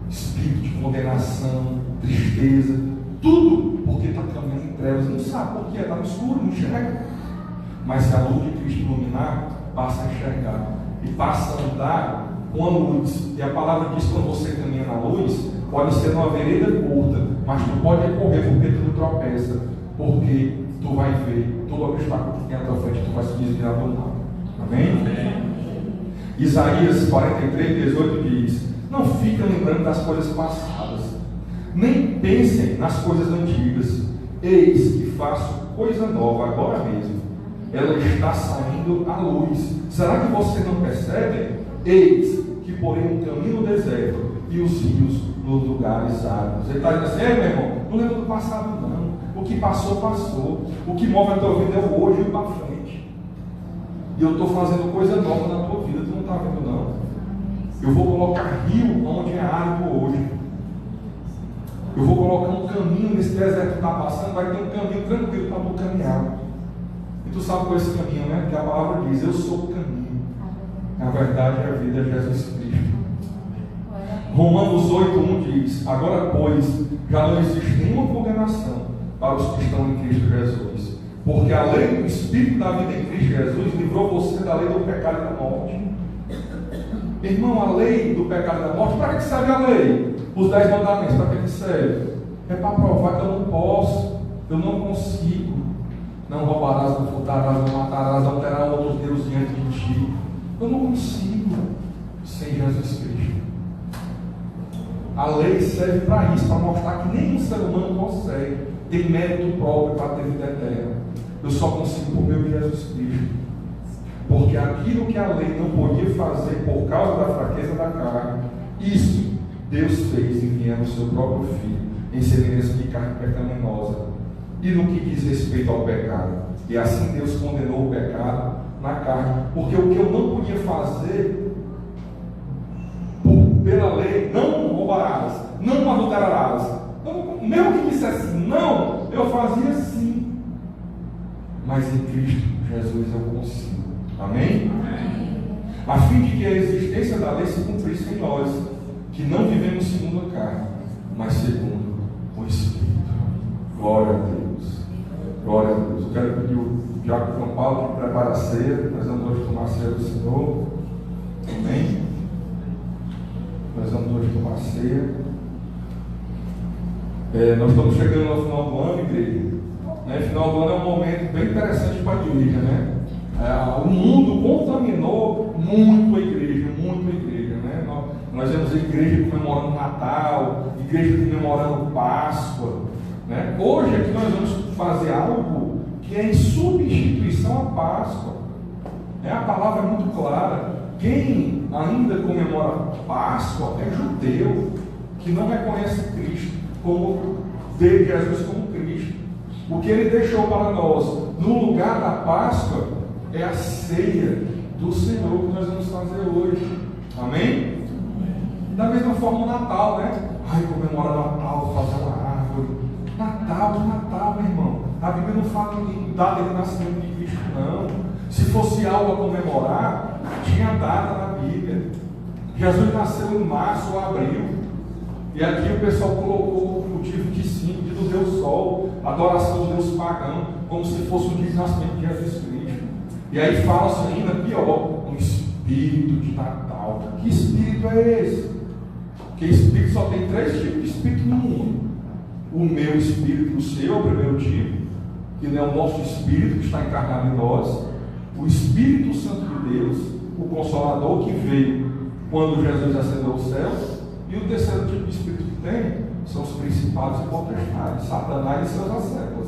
espírito de condenação, tristeza, tudo porque está caminhando em trevas, não sabe por quê, está no escuro, não enxerga. Mas se a luz de Cristo iluminar, passa a enxergar e passa a andar com a luz. E a palavra diz que quando você caminha na luz, pode ser numa vereda curta, mas tu pode correr porque tu não tropeça, porque tu vai ver todo o obstáculo que tem à tua frente, tu vai se desviar do mal. Amém? Amém. Isaías 43, 18 diz: não fiquem lembrando das coisas passadas, nem pensem nas coisas antigas. Eis que faço coisa nova agora mesmo. Ela está saindo à luz. Será que você não percebe? Eis que porém um caminho no deserto e os rios nos lugares áridos. Ele está dizendo assim: meu irmão, não lembra do passado não. O que passou, passou. O que move a tua vida é o hoje e para frente. E eu estou fazendo coisa nova na tua vida, tu não está vendo não. Eu vou colocar rio onde é árido hoje. Eu vou colocar um caminho nesse deserto que está passando, vai ter um caminho tranquilo para tu caminhar. E tu sabe qual é esse caminho, né? Que a palavra diz: eu sou o caminho. Na verdade, a vida é Jesus Cristo. Romanos 8:1 diz: agora, pois, já não existe nenhuma condenação para os que estão em Cristo Jesus. Porque a lei do Espírito da vida em Cristo Jesus livrou você da lei do pecado e da morte. Irmão, a lei do pecado e da morte, para que serve a lei? Os 10 mandamentos, para que serve? É para provar que eu não posso, eu não consigo. Não roubarás, não furtarás, não matarás, não terá outros deuses diante de ti. Eu não consigo sem Jesus Cristo. A lei serve para isso, para mostrar que nenhum ser humano consegue, tem mérito próprio para ter vida eterna. Eu só consigo por meio de Jesus Cristo. Porque aquilo que a lei não podia fazer por causa da fraqueza da carne, isso Deus fez enviando o seu próprio Filho em semelhança de carne pecaminosa. E no que diz respeito ao pecado, e assim Deus condenou o pecado na carne, porque o que eu não podia fazer pela lei: não roubarás, não adulterarás, mesmo que dissesse não, eu fazia sim. Mas em Cristo Jesus eu consigo. Amém? Amém? A fim de que a existência da lei se cumprisse em nós, que não vivemos segundo a carne, mas segundo o Espírito. Glória a Deus. Glória a Deus. Eu quero pedir o Diácono João Paulo que prepare a ceia. Nós vamos hoje tomar a ceia do Senhor. Amém? Nós vamos hoje tomar a ceia. Nós estamos chegando ao final do ano, igreja. Final do ano é um momento bem interessante para a igreja, né? O mundo contaminou muito a igreja, né? Nós vemos a igreja comemorando Natal, igreja comemorando Páscoa, né? Hoje aqui nós vamos fazer algo que é em substituição à Páscoa. A palavra é muito clara. Quem ainda comemora Páscoa é judeu, que não reconhece Cristo como vê Jesus como Cristo. O que ele deixou para nós no lugar da Páscoa é a ceia do Senhor que nós vamos fazer hoje. Amém? Da mesma forma o Natal, né? Comemora Natal, fazer uma árvore. Natal, meu irmão. A Bíblia não fala em data de nascimento de Cristo, não. Se fosse algo a comemorar, tinha data na Bíblia. Jesus nasceu em março ou abril. E aqui o pessoal colocou o motivo de sim, do Deus Sol, adoração do Deus pagão, como se fosse o dia de nascimento de Jesus Cristo. E aí fala-se ainda pior, um espírito de Natal. Que espírito é esse? Porque espírito só tem 3 tipos de espírito no mundo: o meu espírito, o seu, o primeiro tipo, que ele é o nosso Espírito que está encarnado em nós, o Espírito Santo de Deus, o Consolador que veio quando Jesus ascendeu aos céus, e o terceiro tipo de Espírito que tem são os principados e potestades, Satanás e seus assédios.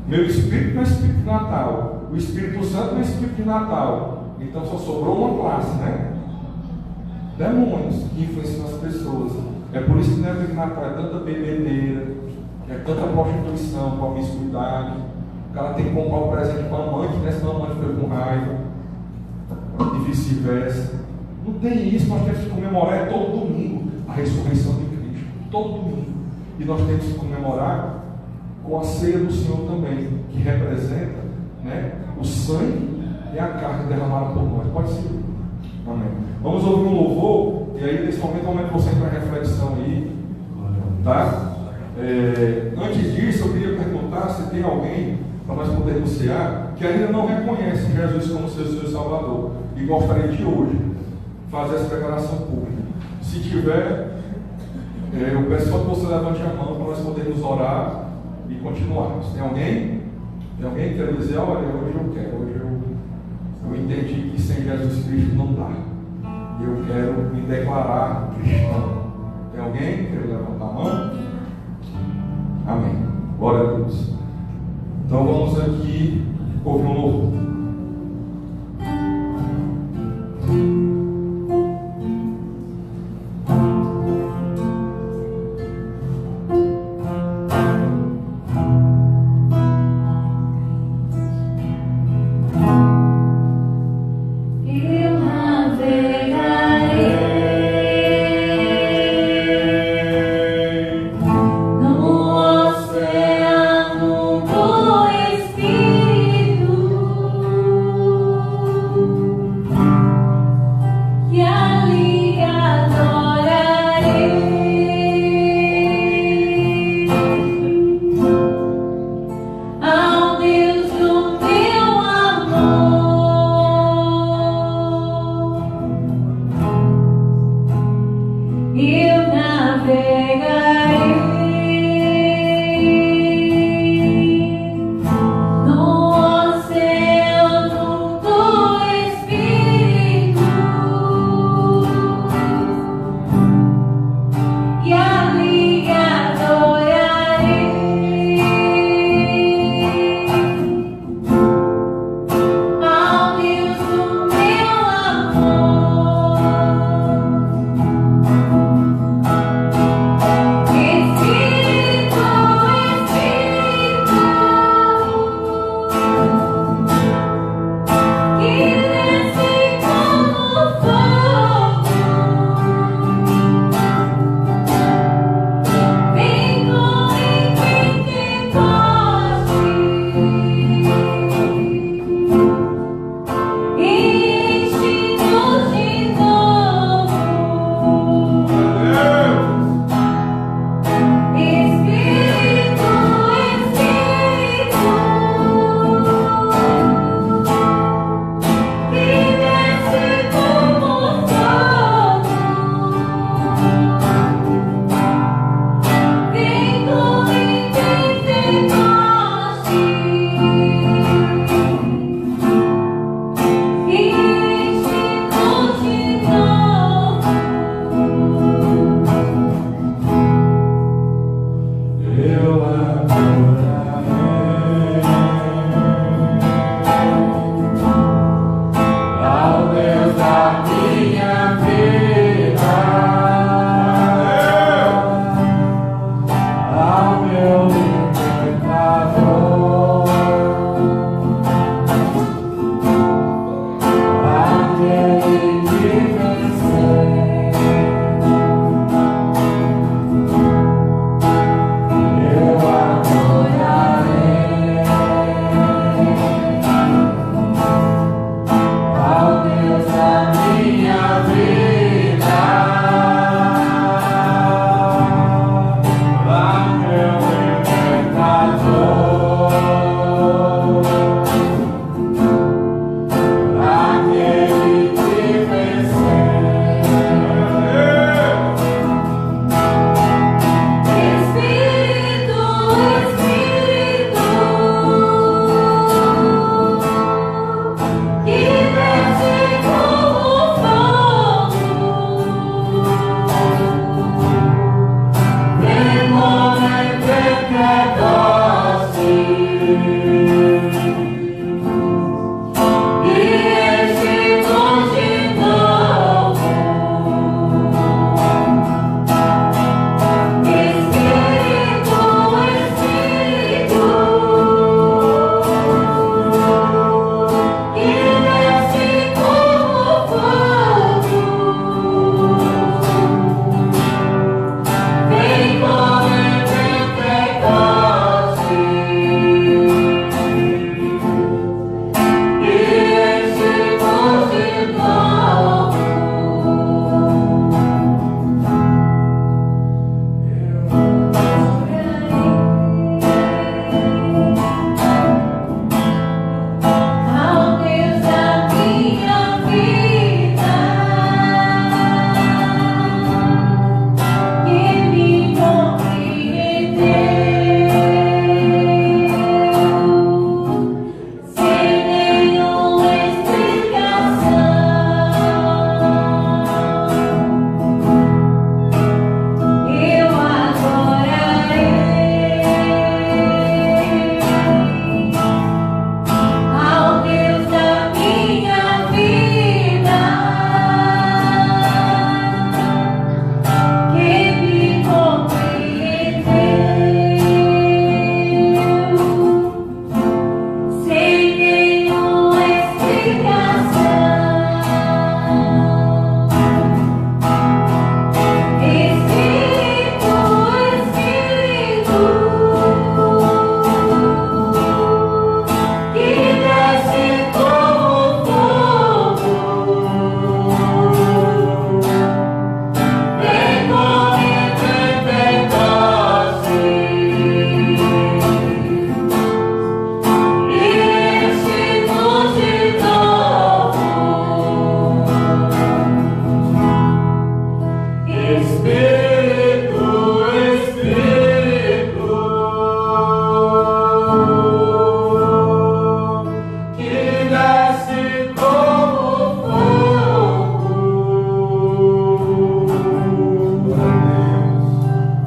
Meu Espírito não é Espírito de Natal, o Espírito Santo não é Espírito de Natal, então só sobrou uma classe, né? Demônios que influenciam as pessoas. É por isso que na época de Natal é tanta bebedeira, é tanta prostituição, promiscuidade. O cara tem que comprar um presente para a amante, né? Senão a amante fica com raiva, e vice-versa. Não tem isso, nós temos que comemorar todo domingo a ressurreição de Cristo, todo domingo. E nós temos que comemorar com a ceia do Senhor também, que representa, né, o sangue e a carne derramada por nós. Pode ser? Amém. Vamos ouvir um louvor, e aí nesse momento é o momento que você entra em reflexão aí, tá? Antes disso, eu queria perguntar se tem alguém, para nós podermos cear, que ainda não reconhece Jesus como seu Senhor e Salvador, e gostaria de hoje fazer essa declaração pública. Se tiver, eu peço só que você levante a mão para nós podermos orar e continuarmos. Tem alguém? Tem alguém que quer dizer, olha, hoje eu quero, hoje eu entendi que sem Jesus Cristo não dá. E eu quero me declarar cristão. Tem alguém que quer levantar a mão? Amém. Glória a Deus. Então vamos aqui ouvir um louvor. No oceano do Espírito.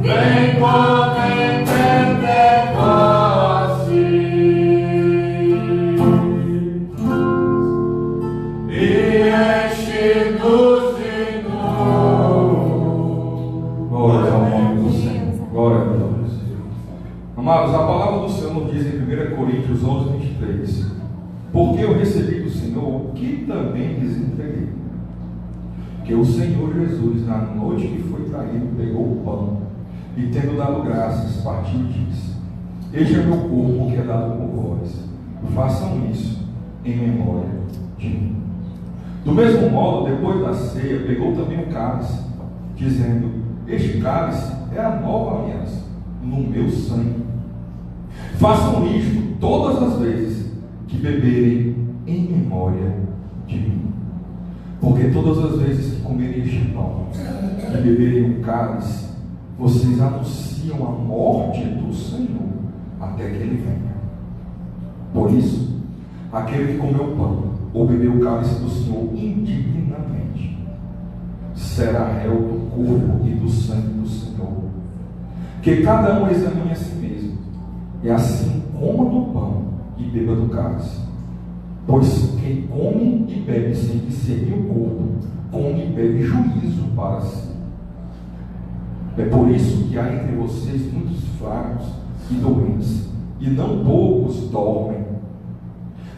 vem como em Pentecoste e enche-nos de novo. Glória ao nome do Senhor. Glória a Deus. Amados, a palavra do Senhor nos diz em 1 Coríntios 11, 23: porque eu recebi do Senhor o que também lhes entreguei, que o Senhor Jesus, na noite que foi traído, pegou o pão e, tendo dado graças, partiu e disse: este é meu corpo que é dado por vós, façam isso em memória de mim. Do mesmo modo, depois da ceia, pegou também o cálice, dizendo: este cálice é a nova aliança no meu sangue. Façam isto todas as vezes que beberem em memória de mim. Porque todas as vezes que comerem este pão e beberem o cálice, vocês anunciam a morte do Senhor até que Ele venha. Por isso, aquele que comeu o pão ou bebeu o cálice do Senhor indignamente será réu do corpo e do sangue do Senhor. Que cada um examine a si mesmo, e assim coma do pão e beba do cálice. Pois quem come e bebe sem discernir o corpo, come e bebe juízo para si. É por isso que há entre vocês muitos fracos e doentes, e não poucos dormem.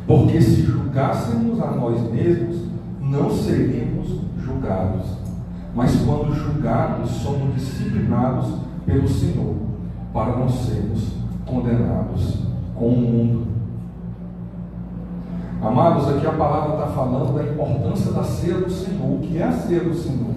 Porque se julgássemos a nós mesmos, não seríamos julgados. Mas quando julgados, somos disciplinados pelo Senhor, para não sermos condenados com o mundo. Amados, aqui a palavra está falando da importância da ceia do Senhor. O que é a ceia do Senhor?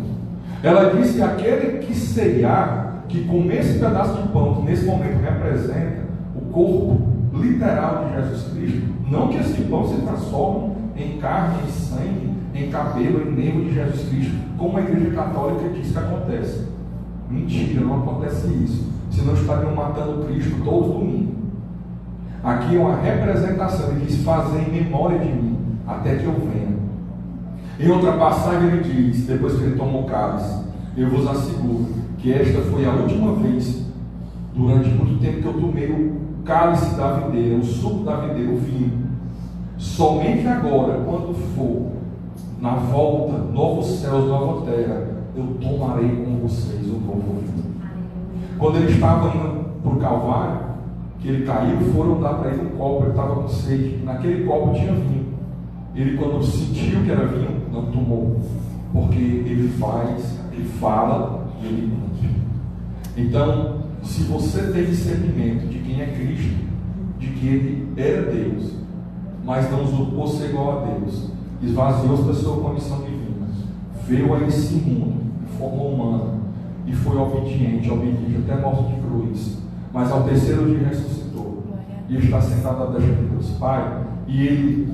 Ela diz que aquele que ceiar, que comer esse pedaço de pão, que nesse momento representa o corpo literal de Jesus Cristo, não que esse pão se transforme em carne, em sangue, em cabelo, em nervo de Jesus Cristo, como a Igreja Católica diz que acontece. Mentira, não acontece isso. Senão estariam matando Cristo todo domingo. Aqui é uma representação. Ele diz: fazer em memória de mim até que eu venha. Em outra passagem ele diz, depois que ele tomou o cálice: eu vos asseguro que esta foi a última vez durante muito tempo que eu tomei o cálice da videira, o suco da videira, o vinho. Somente agora, quando for na volta, novos céus, nova terra, eu tomarei com vocês o novo vinho. Quando ele estava indo para o Calvário, que ele caiu, foram dar para ele um copo, ele estava com sede. Naquele copo tinha vinho. Ele, quando sentiu que era vinho, não tomou, porque ele faz, ele fala e ele cumpre. Então, se você tem discernimento de quem é Cristo, de que ele era Deus, mas não usurpou ser igual a Deus, esvaziou-se da sua condição divina, veio a esse mundo de forma humana e foi obediente até a morte de cruz, mas ao terceiro dia ressuscitou e está sentado à destra de Deus Pai, e ele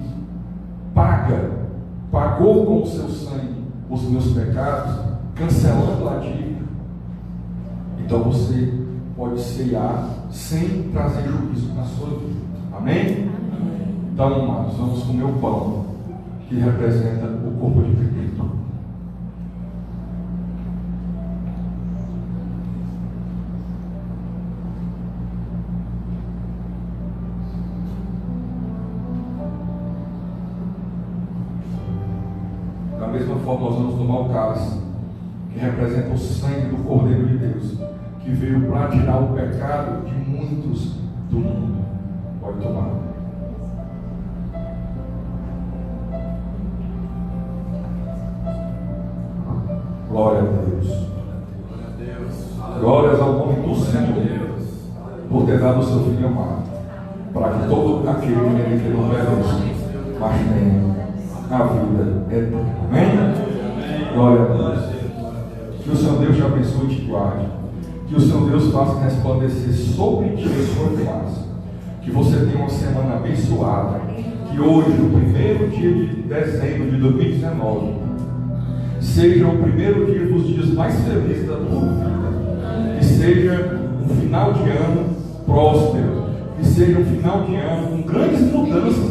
pagou com o seu sangue os meus pecados, cancelando a dívida. Então você pode ceiar sem trazer juízo na sua vida. Amém? Então, amados, vamos comer o pão que representa o corpo de Cristo. Da mesma forma, nós vamos tomar o cálice, que representa o sangue do Cordeiro de Deus, que veio para tirar o pecado de muitos do mundo. Pode tomar. Glória a Deus. Glórias ao nome do Senhor, por ter dado o seu Filho amado, para que todo aquele que não pereça, mas tenha a vida eterna. Amém? Glória a Deus. Que o Senhor Deus te abençoe e te guarde. Que o Senhor Deus faça resplandecer sobre ti a sua face. Que você tenha uma semana abençoada. Que hoje, no primeiro dia de dezembro de 2019, seja o primeiro dia dos dias mais felizes da tua vida. Que seja um final de ano próspero. Que seja um final de ano com grandes mudanças